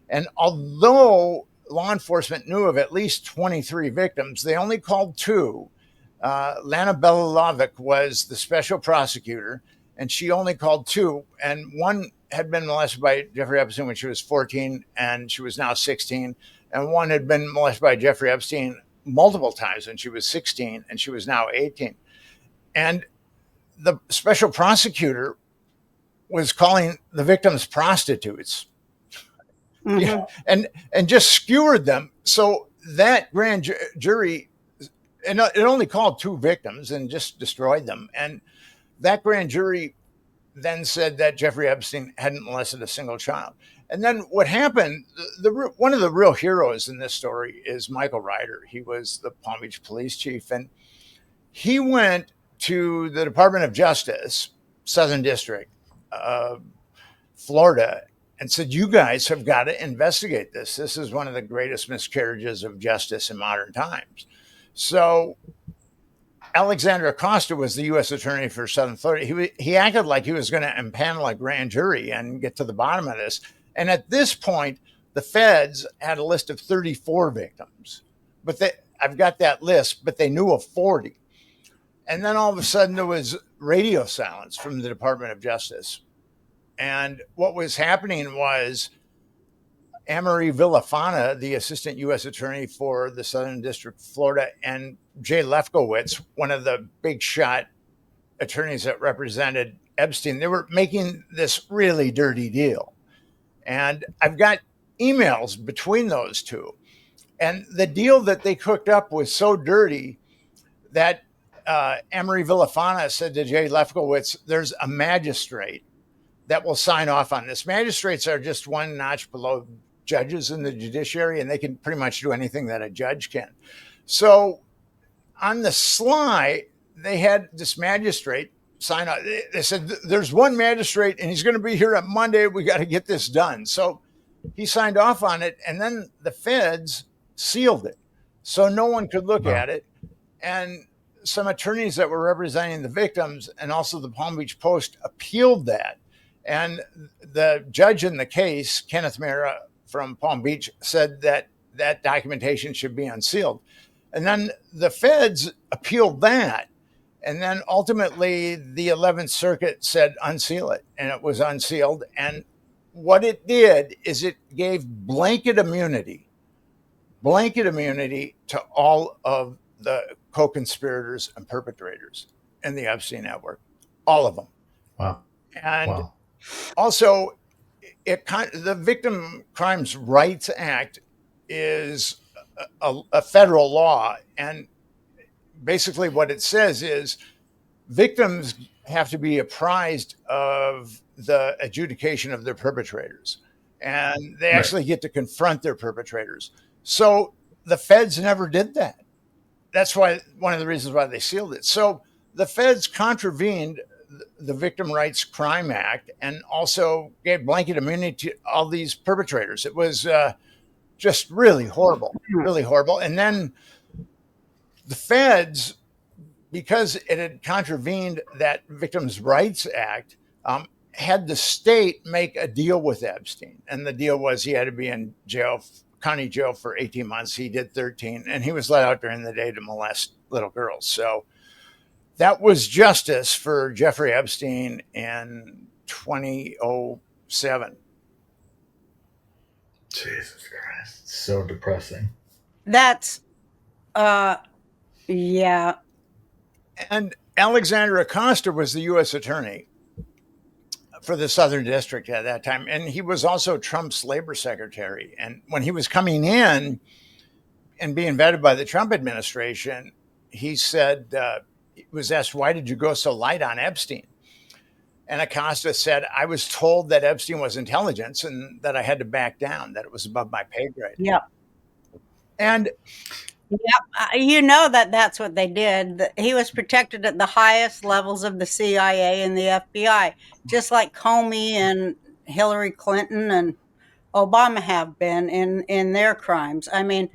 And although law enforcement knew of at least 23 victims, they only called 2. Lana Belilovic was the special prosecutor, and she only called two. And one had been molested by Jeffrey Epstein when she was 14, and she was now 16. And one had been molested by Jeffrey Epstein multiple times when she was 16, and she was now 18. And the special prosecutor was calling the victims prostitutes. Mhm. Yeah, and just skewered them. So that grand jury, and it only called two victims and just destroyed them. And that grand jury then said that Jeffrey Epstein hadn't molested a single child. And then what happened, one of the real heroes in this story is Michael Ryder. He was the Palm Beach police chief, and he went to the Department of Justice, Southern District, Florida, and said, you guys have got to investigate this. This is one of the greatest miscarriages of justice in modern times. So Alexander Acosta was the U.S. attorney for Southern Florida. He acted like he was going to impanel a grand jury and get to the bottom of this. And at this point, the feds had a list of 34 victims. But I've got that list, but they knew of 40. And then all of a sudden there was radio silence from the Department of Justice. And what was happening was Anne-Marie Villafana, the assistant U.S. attorney for the Southern District of Florida, and Jay Lefkowitz, one of the big shot attorneys that represented Epstein, they were making this really dirty deal. And I've got emails between those two. And the deal that they cooked up was so dirty that Anne-Marie Villafana said to Jay Lefkowitz, there's a magistrate that will sign off on this. Magistrates are just one notch below judges in the judiciary, and they can pretty much do anything that a judge can. So on the sly, they had this magistrate sign off. They said, there's one magistrate, and he's going to be here on Monday. We got to get this done. So he signed off on it, and then the feds sealed it. So no one could look at it. And some attorneys that were representing the victims and also the Palm Beach Post appealed that. And the judge in the case, Kenneth Mera from Palm Beach, said that that documentation should be unsealed. And then the feds appealed that. And then ultimately the 11th Circuit said unseal it. And it was unsealed. And what it did is it gave blanket immunity to all of the co-conspirators and perpetrators in the Epstein network, all of them. Wow. And also, the Victim Crimes Rights Act is a federal law. And basically what it says is victims have to be apprised of the adjudication of their perpetrators. And they actually get to confront their perpetrators. So the feds never did that. That's why one of the reasons why they sealed it. So the feds contravened the Victim Rights Crime Act and also gave blanket immunity to all these perpetrators. It was just really horrible. And then the feds, because it had contravened that Victims' Rights Act, had the state make a deal with Epstein. And the deal was he had to be in jail, county jail, for 18 months. He did 13, and he was let out during the day to molest little girls. So that was justice for Jeffrey Epstein in 2007. Jesus Christ. So depressing. That's, yeah. And Alexander Acosta was the U.S. attorney for the Southern District at that time. And he was also Trump's labor secretary. And when he was coming in and being vetted by the Trump administration, he said, he was asked, why did you go so light on Epstein? And Acosta said, I was told that Epstein was intelligence and that I had to back down, that it was above my pay grade. Yeah. And you know that's what they did. He was protected at the highest levels of the CIA and the FBI, just like Comey and Hillary Clinton and Obama have been in their crimes. I mean,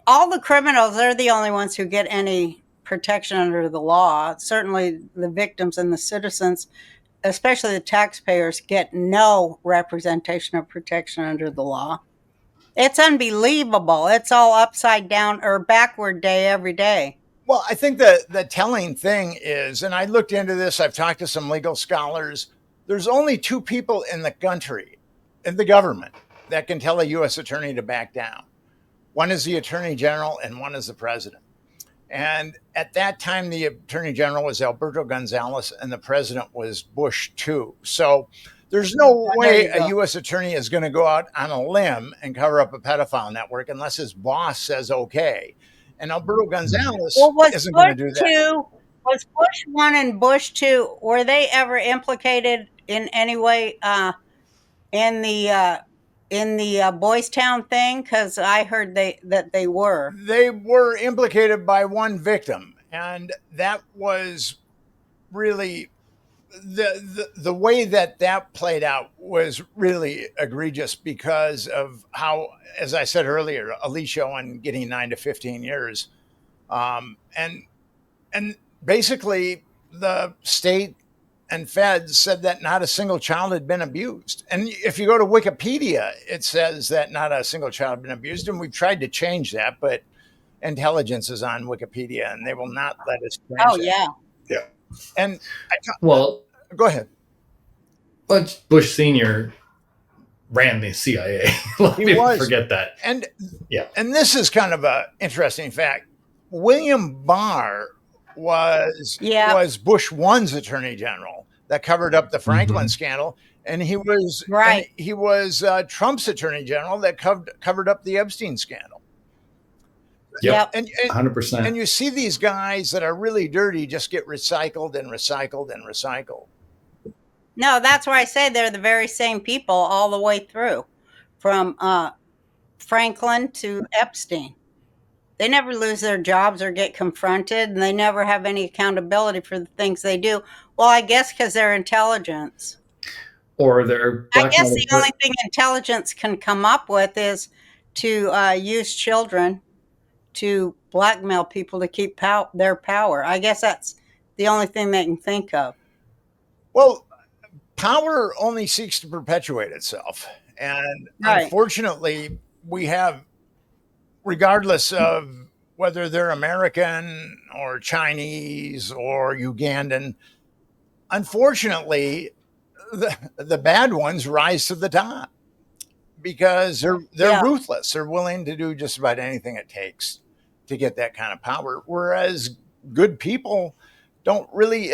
all the criminals, they're the only ones who get any protection under the law. Certainly the victims and the citizens, especially the taxpayers, get no representation or protection under the law. It's unbelievable. It's all upside down or backward day every day. Well, I think the telling thing is, and I looked into this, I've talked to some legal scholars, there's only two people in the country, in the government, that can tell a U.S. attorney to back down. One is the attorney general and one is the president. And at that time, the attorney general was Alberto Gonzales and the president was Bush too. So there's no way a U.S. attorney is going to go out on a limb and cover up a pedophile network unless his boss says okay. And Alberto Gonzales isn't going to do that. Was Bush 1 and Bush 2, were they ever implicated in any way in the Boys Town thing? Because I heard that they were. They were implicated by one victim, and that was really the way that played out was really egregious because of how, as I said earlier, Alicia Owen getting 9 to 15 years, and basically the state and feds said that not a single child had been abused. And if you go to Wikipedia, it says that not a single child had been abused. And we've tried to change that, but intelligence is on Wikipedia and they will not let us change Oh, that. yeah. Yeah. And Well, go ahead. but Bush Sr. ran the CIA. Let me forget that. And yeah. And this is kind of an interesting fact. William Barr was Bush 1's attorney general that covered up the Franklin scandal, and he was Trump's attorney general that covered up the Epstein scandal. Yep. And 100%. And you see these guys that are really dirty just get recycled and recycled and recycled. No, that's why I say they're the very same people all the way through, from Franklin to Epstein. They never lose their jobs or get confronted, and they never have any accountability for the things they do. Well, I guess because they're intelligence. Or they're I guess the only thing intelligence can come up with is to use children to blackmail people to keep their power. I guess that's the only thing they can think of. Well, power only seeks to perpetuate itself. And unfortunately, we have, regardless of whether they're American or Chinese or Ugandan, unfortunately, the bad ones rise to the top because they're ruthless. They're willing to do just about anything it takes to get that kind of power. Whereas good people don't really,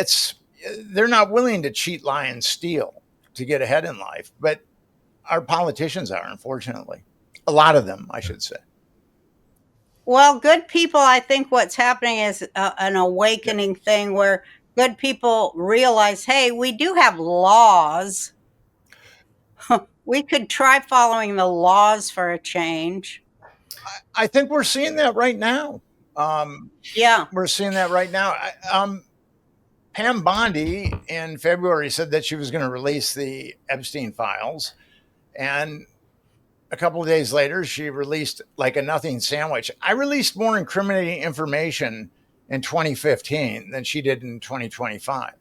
they're not willing to cheat, lie, and steal to get ahead in life. But our politicians are, unfortunately. A lot of them, I should say. Well, good people, I think what's happening is an awakening thing where good people realize, hey, we do have laws. We could try following the laws for a change. I think we're seeing that right now. We're seeing that right now. Pam Bondi in February said that she was going to release the Epstein files. And a couple of days later, she released like a nothing sandwich. I released more incriminating information in 2015 than she did in 2025.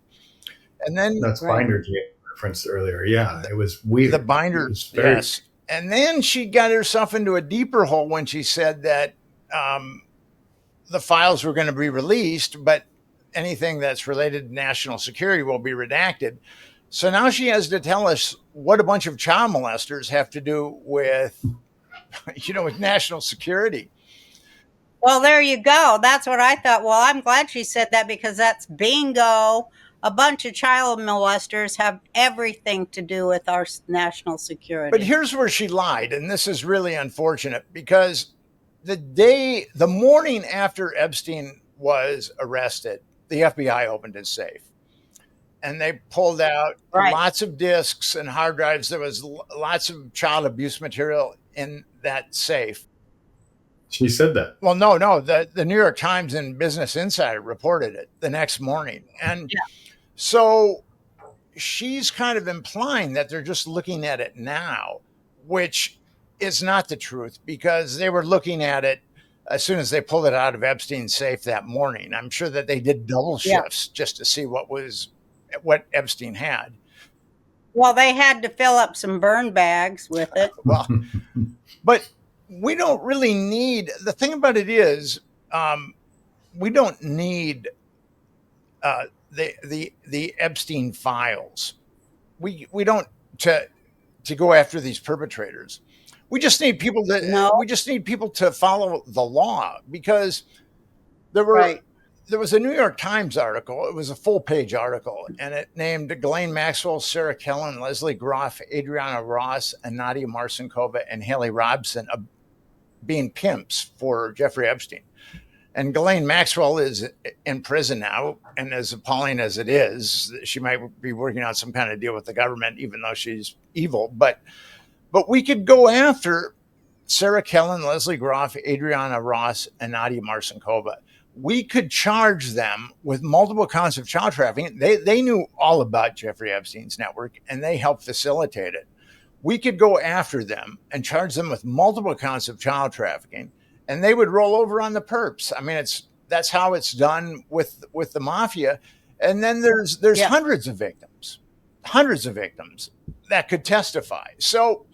And then that's Binder you referenced earlier. Yeah, it was weird. The Binder, yes. And then she got herself into a deeper hole when she said that the files were going to be released, but anything that's related to national security will be redacted. So now she has to tell us what a bunch of child molesters have to do with, with national security. Well, there you go. That's what I thought. Well, I'm glad she said that because that's bingo. A bunch of child molesters have everything to do with our national security. But here's where she lied, and this is really unfortunate because the morning after Epstein was arrested, the FBI opened his safe. And they pulled out lots of discs and hard drives. There was lots of child abuse material in that safe. She said that. Well, no. The New York Times and Business Insider reported it the next morning. And so she's kind of implying that they're just looking at it now, which is not the truth because they were looking at it as soon as they pulled it out of Epstein's safe that morning. I'm sure that they did double shifts just to see what Epstein had. Well, they had to fill up some burn bags with it. Well, but we don't really need, the thing about it is, we don't need the Epstein files. We don't to go after these perpetrators. We just need people No. to follow the law, because there were Right. there was a New York Times article. It was a full page article, and it named Ghislaine Maxwell, Sarah Kellen, Leslie Groff, Adriana Ross, and Nadia Marcinkova, and Haley Robson being pimps for Jeffrey Epstein. And Ghislaine Maxwell is in prison now, and as appalling as it is, she might be working out some kind of deal with the government, even though she's evil. But we could go after Sarah Kellen, Leslie Groff, Adriana Ross, and Nadia Marcinkova. We could charge them with multiple counts of child trafficking. They knew all about Jeffrey Epstein's network, and they helped facilitate it. We could go after them and charge them with multiple counts of child trafficking, and they would roll over on the perps. I mean, that's how it's done with the mafia. And then there's Yeah. hundreds of victims that could testify. So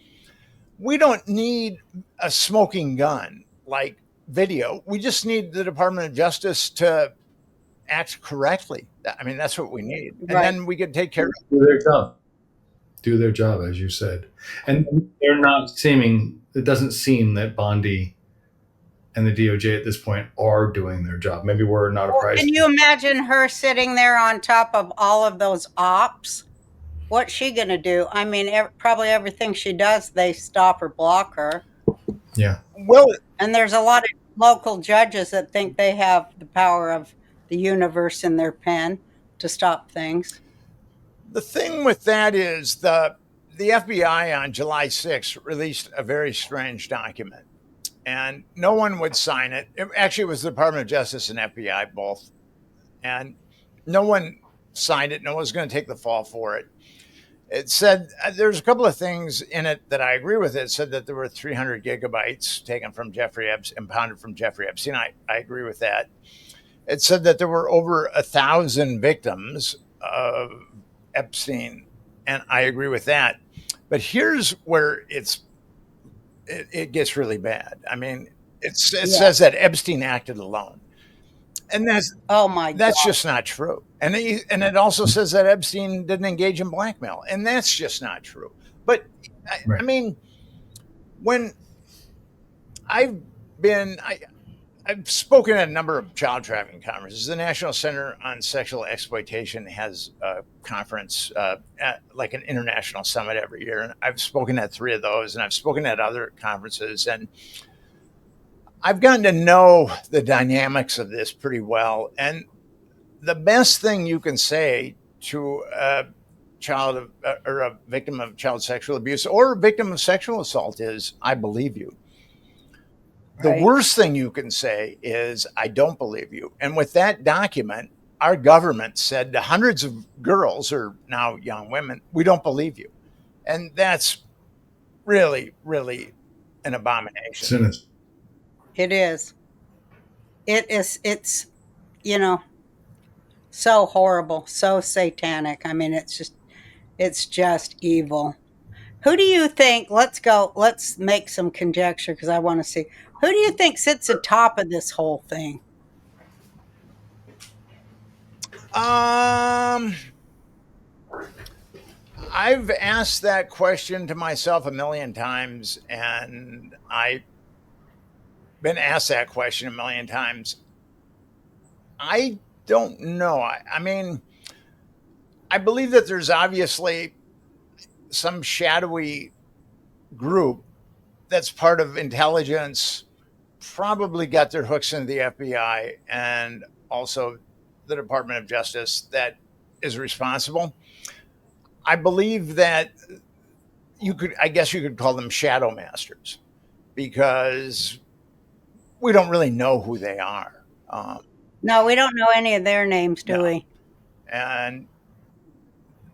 we don't need a smoking gun like video. We just need the Department of Justice to act correctly. I mean, that's what we need. And Right. then we could take care of Do their job. Do their job, as you said. And they're not seeming, it doesn't seem that Bondi and the DOJ at this point are doing their job. Maybe we're not apprised. Can you imagine her sitting there on top of all of those ops? What's she going to do? I mean, probably everything she does, they stop or block her. Yeah. Well, And there's a lot of local judges that think they have the power of the universe in their pen to stop things. the thing with that is the FBI on July 6th released a very strange document, and no one would sign it. It actually was the Department of Justice and FBI both, and no one signed it. No one's going to take the fall for it. It said there's a couple of things in it that I agree with. It said that there were 300 gigabytes taken from Jeffrey Epstein, impounded from Jeffrey Epstein. I agree with that. It said that there were over 1,000 victims of Epstein, and I agree with that. But here's where it gets really bad. I mean, it says that Epstein acted alone, and Oh my God. that's just not true. And it also says that Epstein didn't engage in blackmail, and that's just not true. But I mean, when I've spoken at a number of child trafficking conferences. The National Center on Sexual Exploitation has a conference, like an international summit every year. And I've spoken at 3 of those, and I've spoken at other conferences. And I've gotten to know the dynamics of this pretty well. And the best thing you can say to a child or a victim of child sexual abuse or a victim of sexual assault is, I believe you. The worst thing you can say is, I don't believe you. And with that document, our government said to hundreds of girls, or now young women, we don't believe you. And that's really, really an abomination. Sinister. It is. It's, so horrible, so satanic. I mean, it's just evil. Who do you think, let's make some conjecture because I want to see. Who do you think sits atop of this whole thing? I've asked that question to myself a million times, and I've been asked that question a million times. I don't know. I mean, I believe that there's obviously some shadowy group that's part of intelligence, probably got their hooks into the FBI and also the Department of Justice, that is responsible. I believe that I guess you could call them shadow masters, because we don't really know who they are. No, we don't know any of their names, do we? And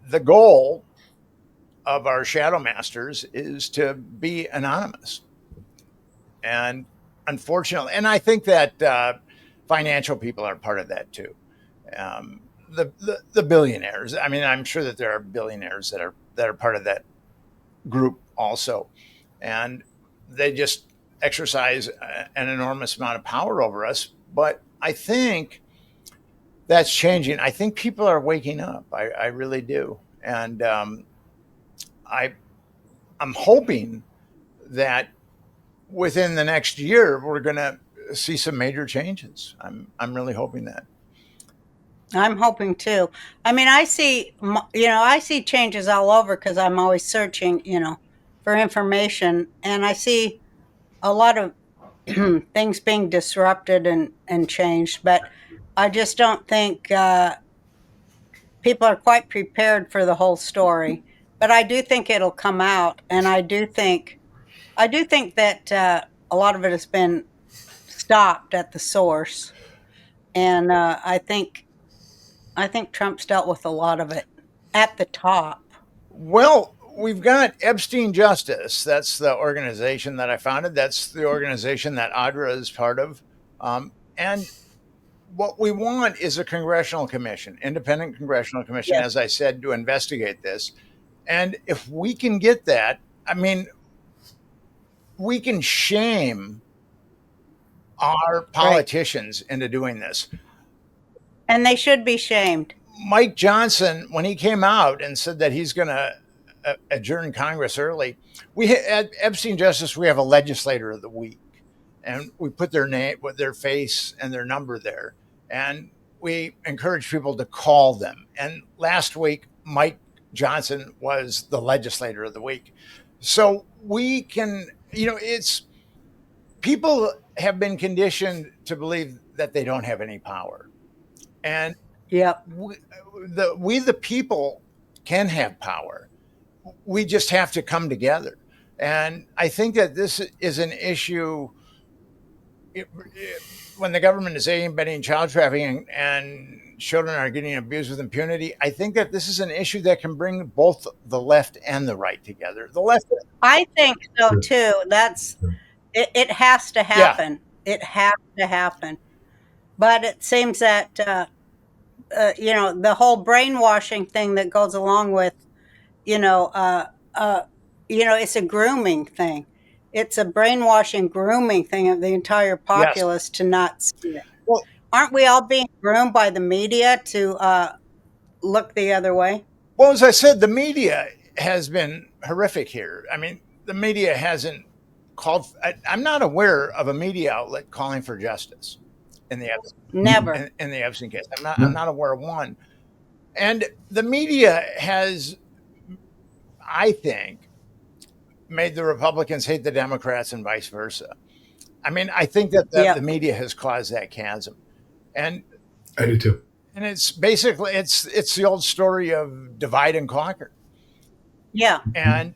the goal of our shadow masters is to be anonymous. And unfortunately, and I think that financial people are part of that too. The billionaires. I mean, I'm sure that there are billionaires that are part of that group also, and they just exercise an enormous amount of power over us. But I think that's changing. I think people are waking up. I really do, and I I'm hoping that within the next year we're going to see some major changes. I'm really hoping that. I'm hoping too. I mean, I see changes all over because I'm always searching, for information, and I see a lot of things being disrupted and changed. But I just don't think people are quite prepared for the whole story. But I do think it'll come out, and I do think that a lot of it has been stopped at the source, and I think Trump's dealt with a lot of it at the top. Well, we've got Epstein Justice. That's the organization that I founded. That's the organization that Audra is part of. And what we want is a congressional commission, independent congressional commission, Yes, as I said, to investigate this. And if we can get that, I mean, we can shame our right. politicians into doing this. And they should be shamed. Mike Johnson, when he came out and said that he's going to adjourn Congress early, we at Epstein Justice we have a legislator of the week, and we put their name, with their face and their number there, and we encourage people to call them. And last week, Mike Johnson was the legislator of the week, so we can, it's people have been conditioned to believe that they don't have any power, and Yep. we the people can have power. We just have to come together. And I think that this is an issue when the government is aiding, abetting child trafficking and children are getting abused with impunity. I think that this is an issue that can bring both the left and the right together. The left, I think so too. It has to yeah, happen. It has to happen. But it seems that the whole brainwashing thing that goes along with you know, it's a grooming thing. It's a brainwashing, grooming thing of the entire yes. populace to not see it. Well, Aren't we all being groomed by the media to look the other way? well, as I said, the media has been horrific here. I mean, the media hasn't called. I'm not aware of a media outlet calling for justice in the Never. in the Epstein case. I'm not aware of one. And the media has, I think, made the Republicans hate the Democrats and vice versa. I mean, I think that the Yep. media has caused that chasm, and I do too. it's basically it's the old story of divide and conquer. Yeah. And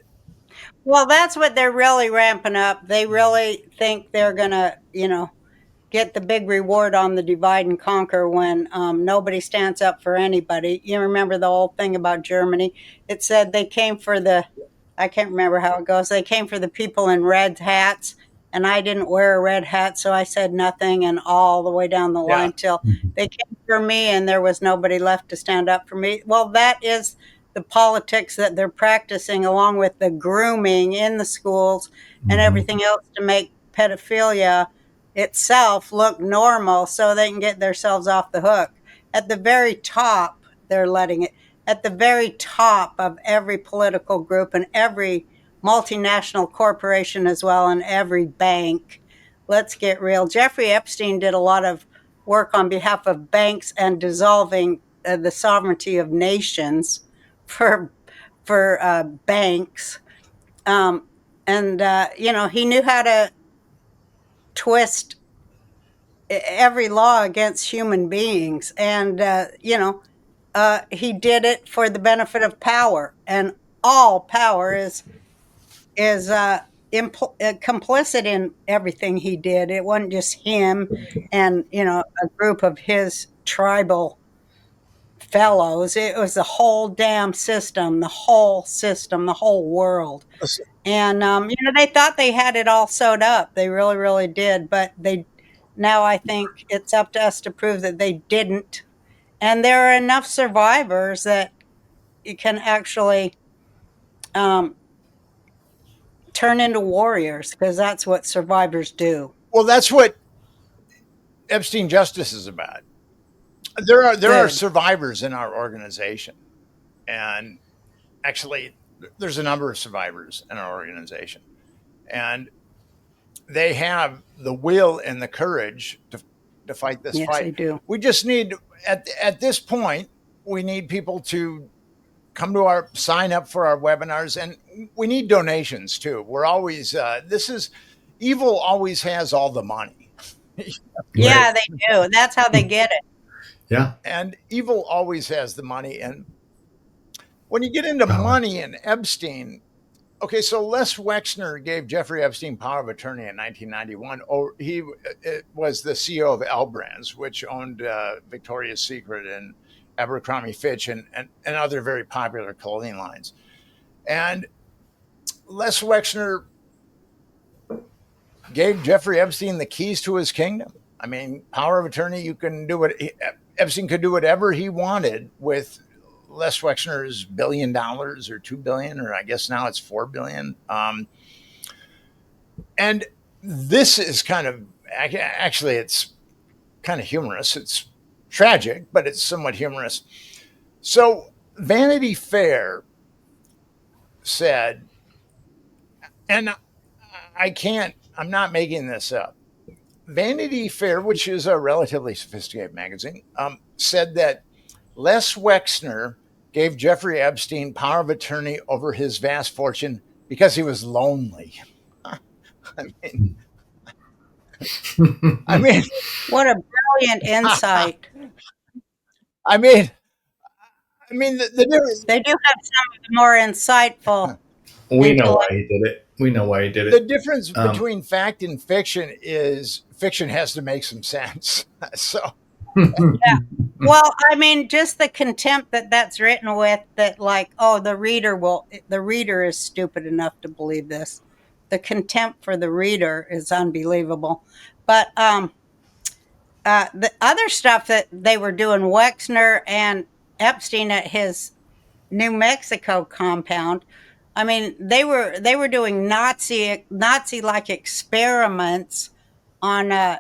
Well, that's what they're really ramping up. They really think they're going to, get the big reward on the divide and conquer when nobody stands up for anybody. You remember the whole thing about Germany? It said they came for I can't remember how it goes. They came for the people in red hats, and I didn't wear a red hat, so I said nothing, and all the way down the yeah, line till they came for me, and there was nobody left to stand up for me. Well, that is the politics that they're practicing, along with the grooming in the schools and everything else to make pedophilia itself look normal so they can get themselves off the hook. At the very top, they're letting it. At the very top of every political group and every multinational corporation as well, and every bank. Let's get real. Jeffrey Epstein did a lot of work on behalf of banks and dissolving the sovereignty of nations for banks. And he knew how to twist every law against human beings, and he did it for the benefit of power, and all power is complicit in everything he did. It wasn't just him and a group of his tribal fellows. It was the whole damn system, the whole world. And they thought they had it all sewed up. They really, really did. But now I think it's up to us to prove that they didn't. And there are enough survivors that you can actually turn into warriors, because that's what survivors do. well, that's what Epstein Justice is about. There are Good. survivors in our organization, and actually, there's a number of survivors in our organization, and they have the will and the courage to fight this Yes, fight. they do. We just need at this point we need people to come to our sign up for our webinars, and we need donations too. We're always this is evil always has all the money. Yeah, they do. That's how they get it. Yeah. And evil always has the money. And when you get into Power. money and Epstein, okay, so Les Wexner gave Jeffrey Epstein power of attorney in 1991. Oh, he was the CEO of L Brands, which owned Victoria's Secret and Abercrombie Fitch and other very popular clothing lines. And Les Wexner gave Jeffrey Epstein the keys to his kingdom. I mean, power of attorney, you can do what Epstein could do whatever he wanted with Les Wexner's $1 billion or $2 billion, or I guess now it's $4 billion. And this is kind of, actually, it's kind of humorous. It's tragic, but it's somewhat humorous. So Vanity Fair said, and I'm not making this up. Vanity Fair, which is a relatively sophisticated magazine, said that Les Wexner gave Jeffrey Epstein power of attorney over his vast fortune because he was lonely. I mean, What a brilliant insight. I mean, the difference. They do have some of the more insightful. We know why he did it. We know why he did it. The difference between fact and fiction is fiction has to make some sense. So, yeah. Well, I mean, just the contempt that's written with that, like, oh, the reader is stupid enough to believe this. The contempt for the reader is unbelievable. But the other stuff that they were doing, Wexner and Epstein at his New Mexico compound, I mean, they were doing Nazi-like experiments on,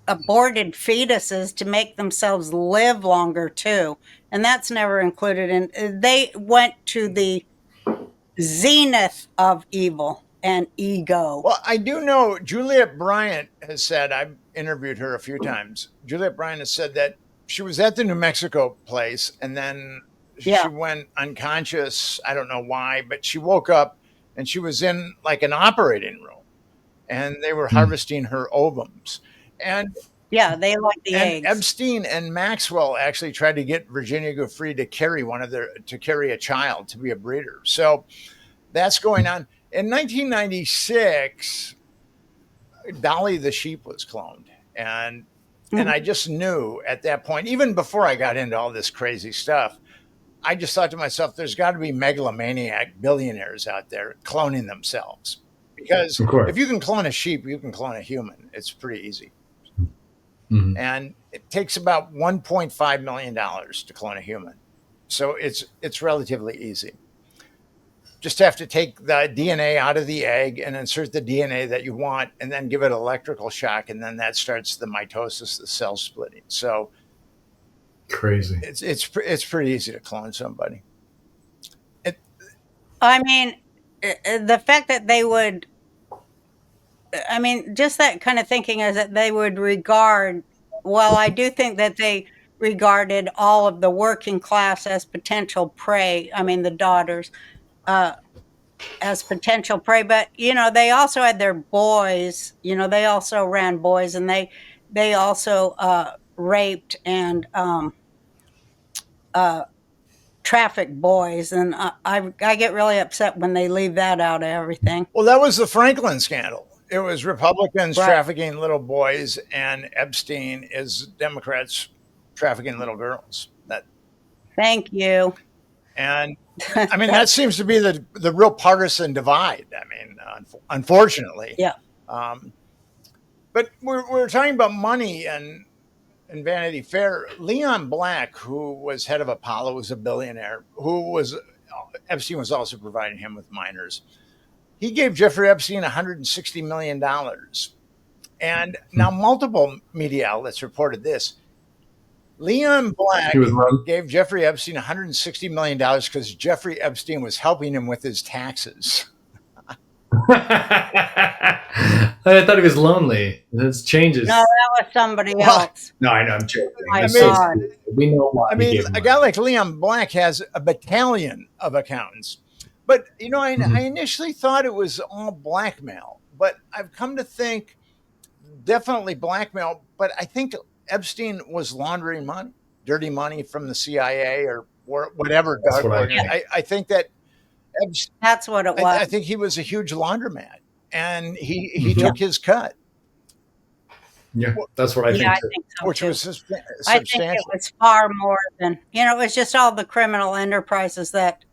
aborted fetuses to make themselves live longer too, and that's never included in. They went to the zenith of evil and ego. Well, I do know Juliet Bryant has said, I've interviewed her a few times. Juliet Bryant has said that she was at the New Mexico place and then she went unconscious. I don't know why, but she woke up and she was in like an operating room and they were harvesting her ovums. And yeah, they like the eggs. Epstein and Maxwell actually tried to get Virginia Giuffre to carry a child, to be a breeder. So that's going on. In 1996, Dolly the sheep was cloned. And I just knew at that point, even before I got into all this crazy stuff, I just thought to myself, there's got to be megalomaniac billionaires out there cloning themselves. Because if you can clone a sheep, you can clone a human. It's pretty easy. Mm-hmm. And it takes about $1.5 million to clone a human. So it's relatively easy. Just have to take the DNA out of the egg and insert the DNA that you want and then give it electrical shock. And then that starts the mitosis, the cell splitting. So crazy. It's pretty easy to clone somebody. I mean, the fact that they would, I mean, just that kind of thinking is that they would regard, well, I do think that they regarded all of the working class as potential prey. I mean, the daughters as potential prey, but, they also had their boys, they also ran boys and they also raped and trafficked boys. And I get really upset when they leave that out of everything. Well, that was the Franklin scandal. It was Republicans trafficking little boys, and Epstein is Democrats trafficking little girls. Thank you. And I mean, that seems to be the real partisan divide. I mean, unfortunately. Yeah. But we're talking about money and Vanity Fair. Leon Black, who was head of Apollo, was a billionaire. Epstein was also providing him with minors. He gave Jeffrey Epstein $160 million. And now multiple media outlets reported this. Leon Black He was wrong. gave Jeffrey Epstein $160 million because Jeffrey Epstein was helping him with his taxes. I thought he was lonely. This changes. No, that was somebody else. No, I know. I'm joking. My It's so God. stupid. We know why. I he mean, gave him a guy money. like Leon Black has a battalion of accountants. But, you know, I initially thought it was all blackmail. But I've come to think definitely blackmail. But I think Epstein was laundering money, dirty money from the CIA or whatever. That's what I think. I think that That's what it was. I think he was a huge laundromat, and he Yeah. took his cut, Yeah, that's what I think. I too. think so which too. was substantial. I think it was far more than, it was just all the criminal enterprises that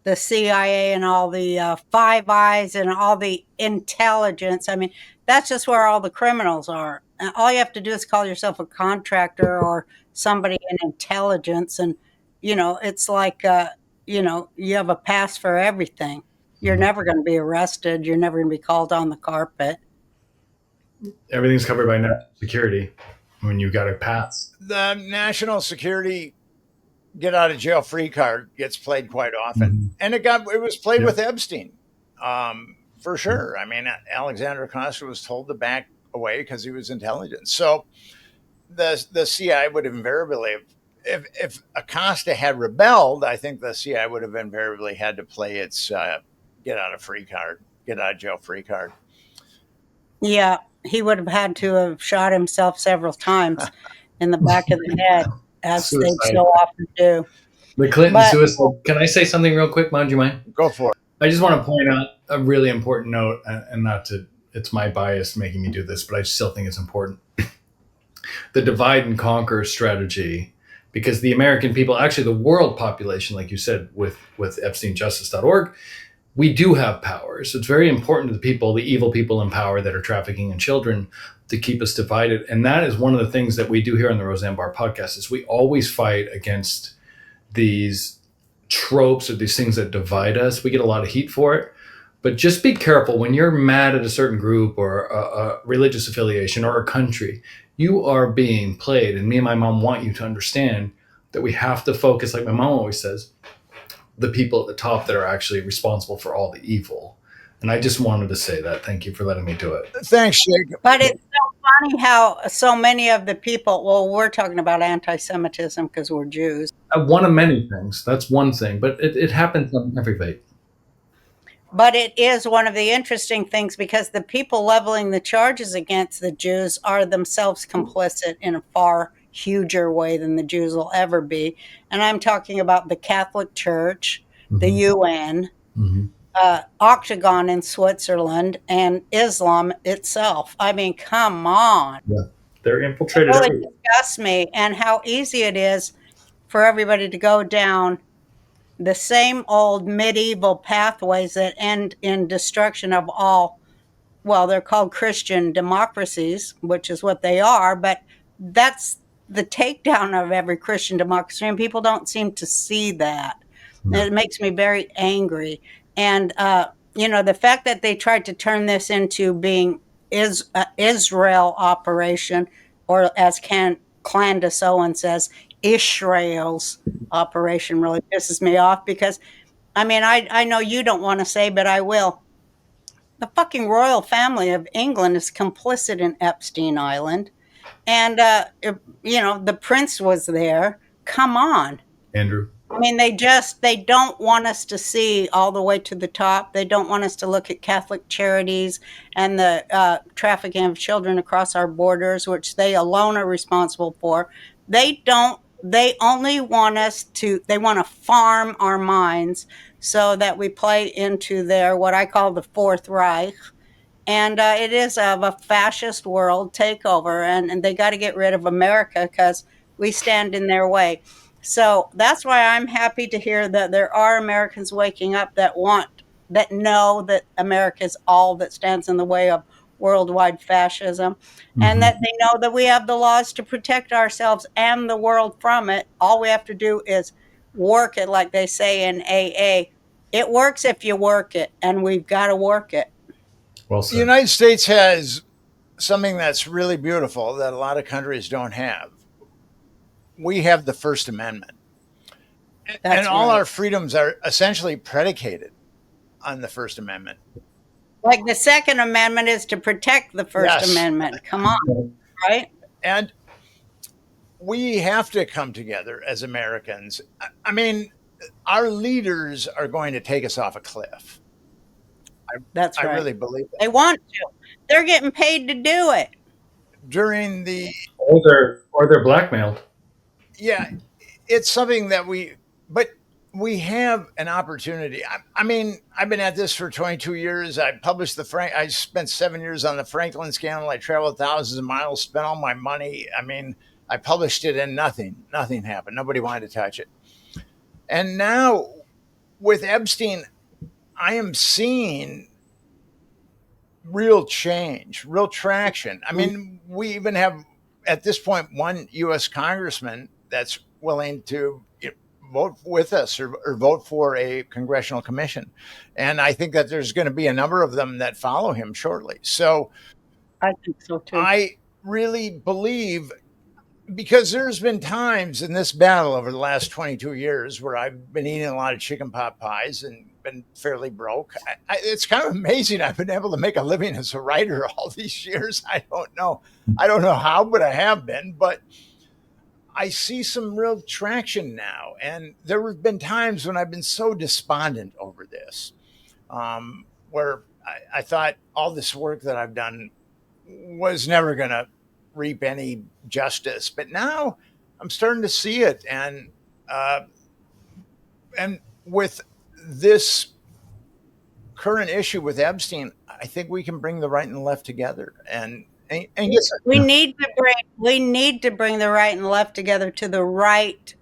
the CIA and all the Five Eyes and all the intelligence. I mean, that's just where all the criminals are. And all you have to do is call yourself a contractor or somebody in intelligence. And, it's like, you have a pass for everything. You're never going to be arrested. You're never going to be called on the carpet. Everything's covered by national security when you got a pass. The national security get out of jail free card gets played quite often, and it was played with Epstein, for sure. I mean, Alexander Acosta was told to back away because he was intelligent. So the CIA would have invariably, if Acosta had rebelled, I think the CIA would have invariably had to play its get out of jail free card. Yeah, he would have had to have shot himself several times in the back of the head, as they so often do. The Clinton suicide. Can I say something real quick, Mom? Do you mind? Go for it. I just want to point out a really important note, and not to, it's my bias making me do this, but I still think it's important. The divide and conquer strategy, because the American people, actually the world population, like you said, with EpsteinJustice.org, we do have powers. It's very important to the people, the evil people in power that are trafficking in children, to keep us divided. And that is one of the things that we do here on the Roseanne Barr podcast, is we always fight against these tropes or these things that divide us. We get a lot of heat for it. But just be careful when you're mad at a certain group or a religious affiliation or a country. You are being played. And me and my mom want you to understand that we have to focus, like my mom always says, the people at the top that are actually responsible for all the evil. And I just wanted to say that. Thank you for letting me do it. Thanks, Jake. But it's so funny how so many of the people, well, we're talking about anti-Semitism because we're Jews. One of many things. That's one thing. But it happens on every faith. But it is one of the interesting things because the people leveling the charges against the Jews are themselves complicit in a far huger way than the Jews will ever be. And I'm talking about the Catholic Church, the UN, Octagon in Switzerland, and Islam itself. I mean, come on. Yeah. They're infiltrated. It really disgusts me, and how easy it is for everybody to go down the same old medieval pathways that end in destruction of all, well, they're called Christian democracies, which is what they are, but that's the takedown of every Christian democracy, and people don't seem to see that. No. It makes me very angry. And, the fact that they tried to turn this into being Israel operation, or as Candace Owen says, Israel's operation, really pisses me off because, I know you don't want to say, but I will. The fucking royal family of England is complicit in Epstein Island. And, the prince was there. Come on. Andrew. They don't want us to see all the way to the top. They don't want us to look at Catholic charities and the trafficking of children across our borders, which they alone are responsible for. They only want they want to farm our minds so that we play into their, what I call the Fourth Reich. And it is of a fascist world takeover, and they got to get rid of America because we stand in their way. So that's why I'm happy to hear that there are Americans waking up that know that America is all that stands in the way of worldwide fascism, and that they know that we have the laws to protect ourselves and the world from it. All we have to do is work it, like they say in AA. It works if you work it, and we've got to work it. Well said. The United States has something that's really beautiful that a lot of countries don't have. We have the First Amendment. That's And all right. our freedoms are essentially predicated on the First Amendment. Like the Second Amendment is to protect the First Yes. Amendment. Come on, right? And we have to come together as Americans. I mean, our leaders are going to take us off a cliff. That's I right. really believe They that. want to. They're getting paid to do it. During the, Or they're blackmailed. yeah, it's something that but we have an opportunity. I mean, I've been at this for 22 years. I spent 7 years on the Franklin scandal. I traveled thousands of miles, spent all my money. I mean, I published it and nothing happened. Nobody wanted to touch it. And now with Epstein, I am seeing real change, real traction. I mean, we even have at this point one U.S. congressman that's willing to vote with us or vote for a congressional commission. And I think that there's going to be a number of them that follow him shortly. So I think so too. I really believe, because there's been times in this battle over the last 22 years where I've been eating a lot of chicken pot pies and been fairly broke. It's kind of amazing I've been able to make a living as a writer all these years. I don't know how, but I have been. But I see some real traction now. And there have been times when I've been so despondent over this, where I thought all this work that I've done was never going to reap any justice. But now I'm starting to see it. And with this current issue with Epstein, I think we can bring the right and the left together. And yes, We need to bring the right and left together to the right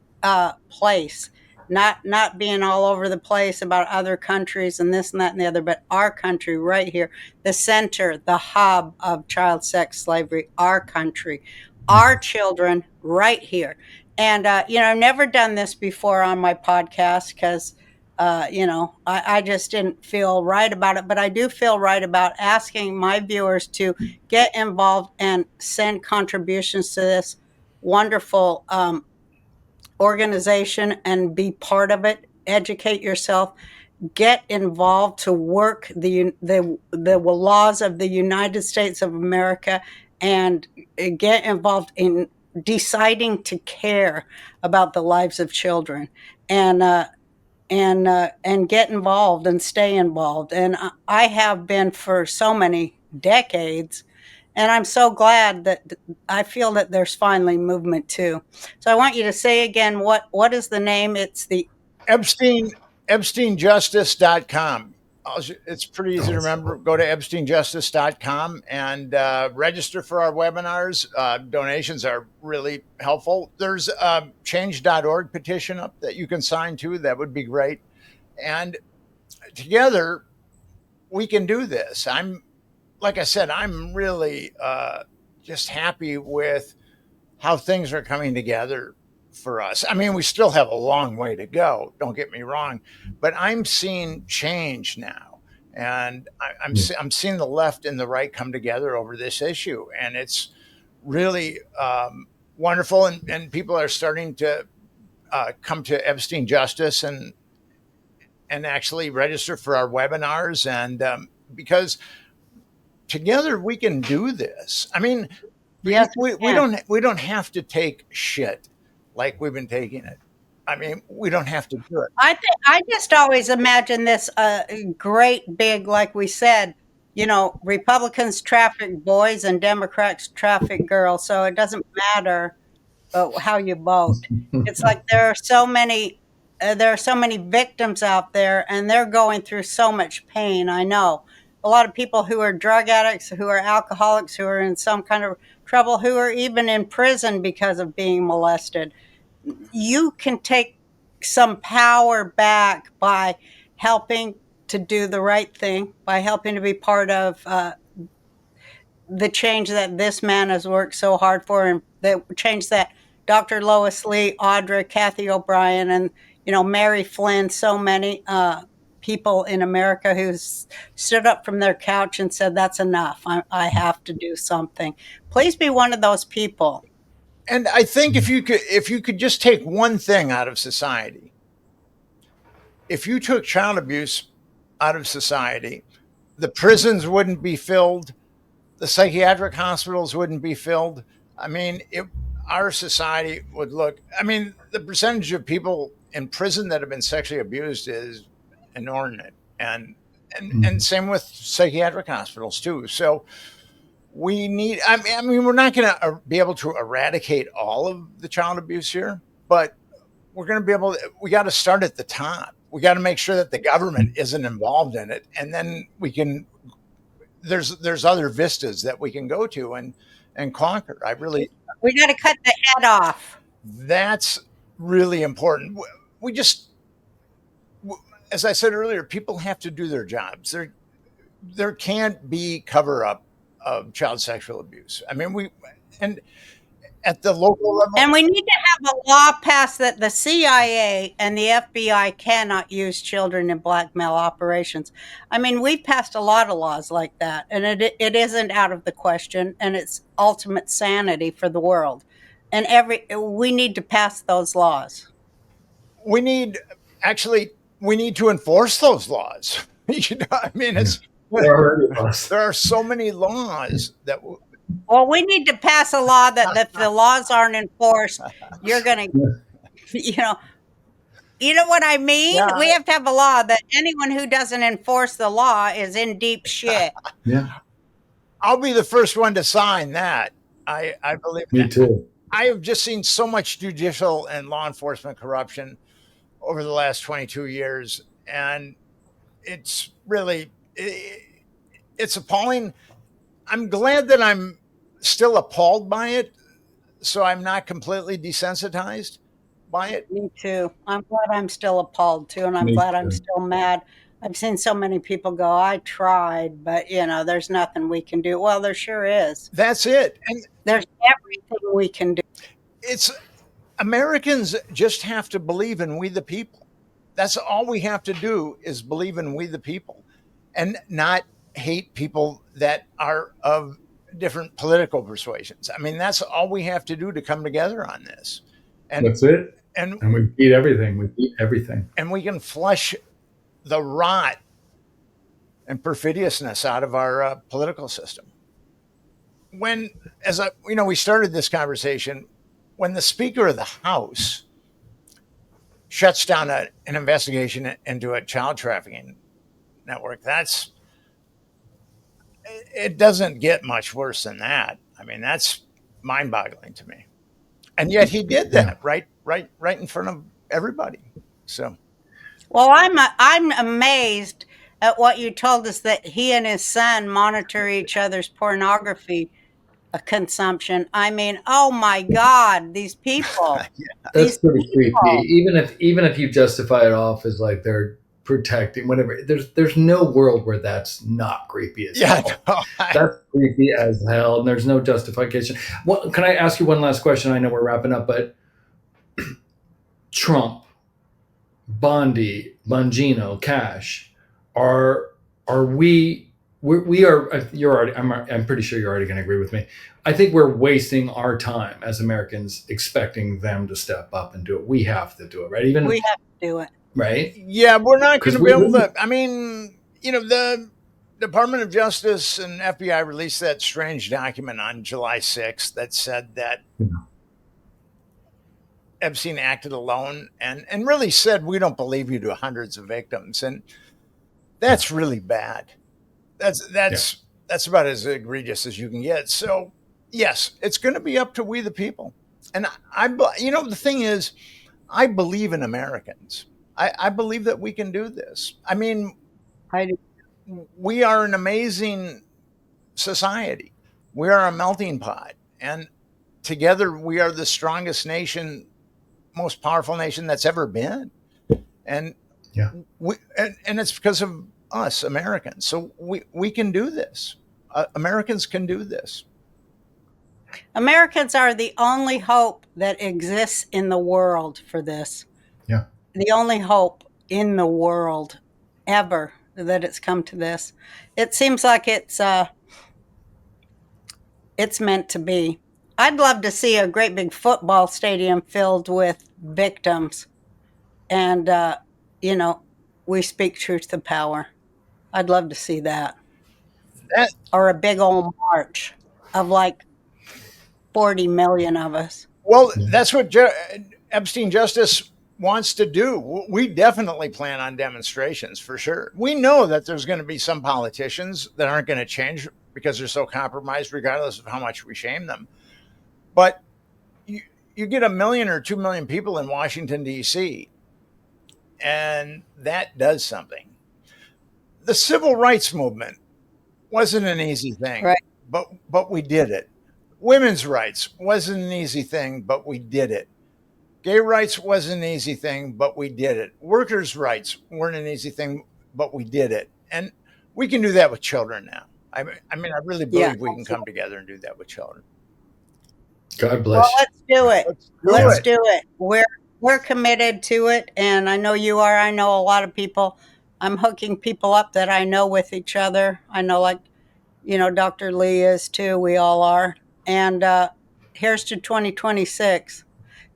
place, not being all over the place about other countries and this and that and the other, but our country right here, the center, the hub of child sex slavery, our country, our children right here. And I've never done this before on my podcast because I just didn't feel right about it, but I do feel right about asking my viewers to get involved and send contributions to this wonderful organization and be part of it. Educate yourself, get involved to work the laws of the United States of America, and get involved in deciding to care about the lives of children, and get involved and stay involved. And I have been for so many decades, and I'm so glad that I feel that there's finally movement too. So I want you to say again, what is the name? It's the EpsteinJustice.com. It's pretty easy to remember. Go to EpsteinJustice.com and register for our webinars. Donations are really helpful. There's a change.org petition up that you can sign to. That would be great. And together, we can do this. Like I said, I'm really just happy with how things are coming together for us. I mean, we still have a long way to go, don't get me wrong, but I'm seeing change now. And I'm seeing the left and the right come together over this issue. And it's really wonderful. And people are starting to come to Epstein Justice and actually register for our webinars. And because together we can do this. I mean, yes, we don't have to take shit like we've been taking it. I mean, we don't have to do it. I just always imagine this great big, like we said, Republicans traffic boys and Democrats traffic girls, so it doesn't matter how you vote. It's like there are so many victims out there, and they're going through so much pain. I know a lot of people who are drug addicts, who are alcoholics, who are in some kind of trouble, who are even in prison because of being molested. You can take some power back by helping to do the right thing, by helping to be part of the change that this man has worked so hard for, and the change that Dr. Lois Lee, Audra, Kathy O'Brien, and Mary Flynn, so many people in America who stood up from their couch and said, that's enough. I have to do something. Please be one of those people. And I think if you could just take one thing out of society, if you took child abuse out of society, the prisons wouldn't be filled, the psychiatric hospitals wouldn't be filled. I mean, our society would look. I mean, the percentage of people in prison that have been sexually abused is inordinate, and same with psychiatric hospitals too. So we need. I mean, we're not going to be able to eradicate all of the child abuse here, but we're going to be able to. We got to start at the top. We got to make sure that the government isn't involved in it, and then we can. There's other vistas that we can go to and conquer. We got to cut the head off. That's really important. We just, as I said earlier, people have to do their jobs. There can't be cover up of child sexual abuse. I mean, and at the local level. And we need to have a law passed that the CIA and the FBI cannot use children in blackmail operations. I mean, we've passed a lot of laws like that, and it isn't out of the question, and it's ultimate sanity for the world. And we need to pass those laws. We need to enforce those laws. You know, I mean, there are so many laws that. Well, we need to pass a law that if the laws aren't enforced, you're going to, you know what I mean? Yeah. We have to have a law that anyone who doesn't enforce the law is in deep shit. Yeah. I'll be the first one to sign that. I believe Me that. too. I have just seen so much judicial and law enforcement corruption over the last 22 years. And it's really, it's appalling. I'm glad that I'm still appalled by it, so I'm not completely desensitized by it. Me too. I'm glad I'm still appalled too, and I'm glad I'm still mad. I've seen so many people go, I tried, but there's nothing we can do. Well, there sure is. That's it. And there's everything we can do. Americans just have to believe in we the people. That's all we have to do is believe in we the people and not hate people that are of different political persuasions. I mean, that's all we have to do to come together on this. And that's it. And we beat everything. And we can flush the rot and perfidiousness out of our political system. We started this conversation, when the Speaker of the House shuts down an investigation into a child trafficking network, it doesn't get much worse than that. I mean, that's mind-boggling to me. And yet he did that right in front of everybody. So, well, I'm amazed at what you told us, that he and his son monitor each other's pornography consumption. I mean, oh my God, these people. That's pretty creepy. Even if you justify it off as like they're protecting whatever, there's no world where that's not creepy as hell. No, that's creepy as hell, and there's no justification. Well, can I ask you one last question? I know we're wrapping up, but Trump, Bondi, Bongino, Cash, are we are, you're already, I'm pretty sure you're already going to agree with me. I think we're wasting our time as Americans expecting them to step up and do it. We have to do it, right? We have to do it. Right? Yeah, we're not going to be able to. I mean, the Department of Justice and FBI released that strange document on July 6th that said that Epstein acted alone and really said, we don't believe you to hundreds of victims. And that's really bad. That's about as egregious as you can get. So, yes, it's going to be up to we the people. And the thing is, I believe in Americans. I believe that we can do this. I mean, we are an amazing society. We are a melting pot. And together we are the strongest nation, most powerful nation that's ever been. And it's because of us, Americans. So we can do this. Americans can do this. Americans are the only hope that exists in the world for this. Yeah. The only hope in the world. ever that it's come to this. It seems like it's meant to be. I'd love to see a great big football stadium filled with victims, and we speak truth to power. I'd love to see that, That or a big old march of like 40 million of us. Well, that's what Epstein Justice wants to do. We definitely plan on demonstrations for sure. We know that there's going to be some politicians that aren't going to change because they're so compromised, regardless of how much we shame them. But you get 1 million or 2 million people in Washington, D.C., and that does something. The civil rights movement wasn't an easy thing, Right. but we did it. Women's rights wasn't an easy thing, but we did it. Gay rights wasn't an easy thing, but we did it. Workers' rights weren't an easy thing, but we did it. And we can do that with children now. I mean, I really believe we can come together and do that with children. God bless. Well, let's do it. Let's do it. We're committed to it, and I know you are. I know a lot of people. I'm hooking people up that I know with each other. I know, like, Dr. Lee is too. We all are. And here's to 2026.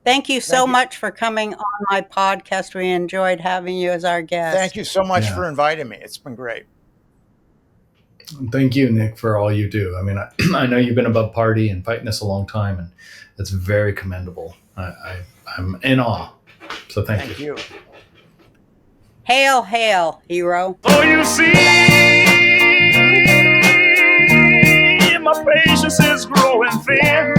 Thank you so much for coming on my podcast. We enjoyed having you as our guest. Thank you so much for inviting me. It's been great. Thank you, Nick, for all you do. I mean, I know you've been above party and fighting this a long time, and it's very commendable. I'm in awe. So thank you. Hail, hail, hero. Oh, you see, my patience is growing thin.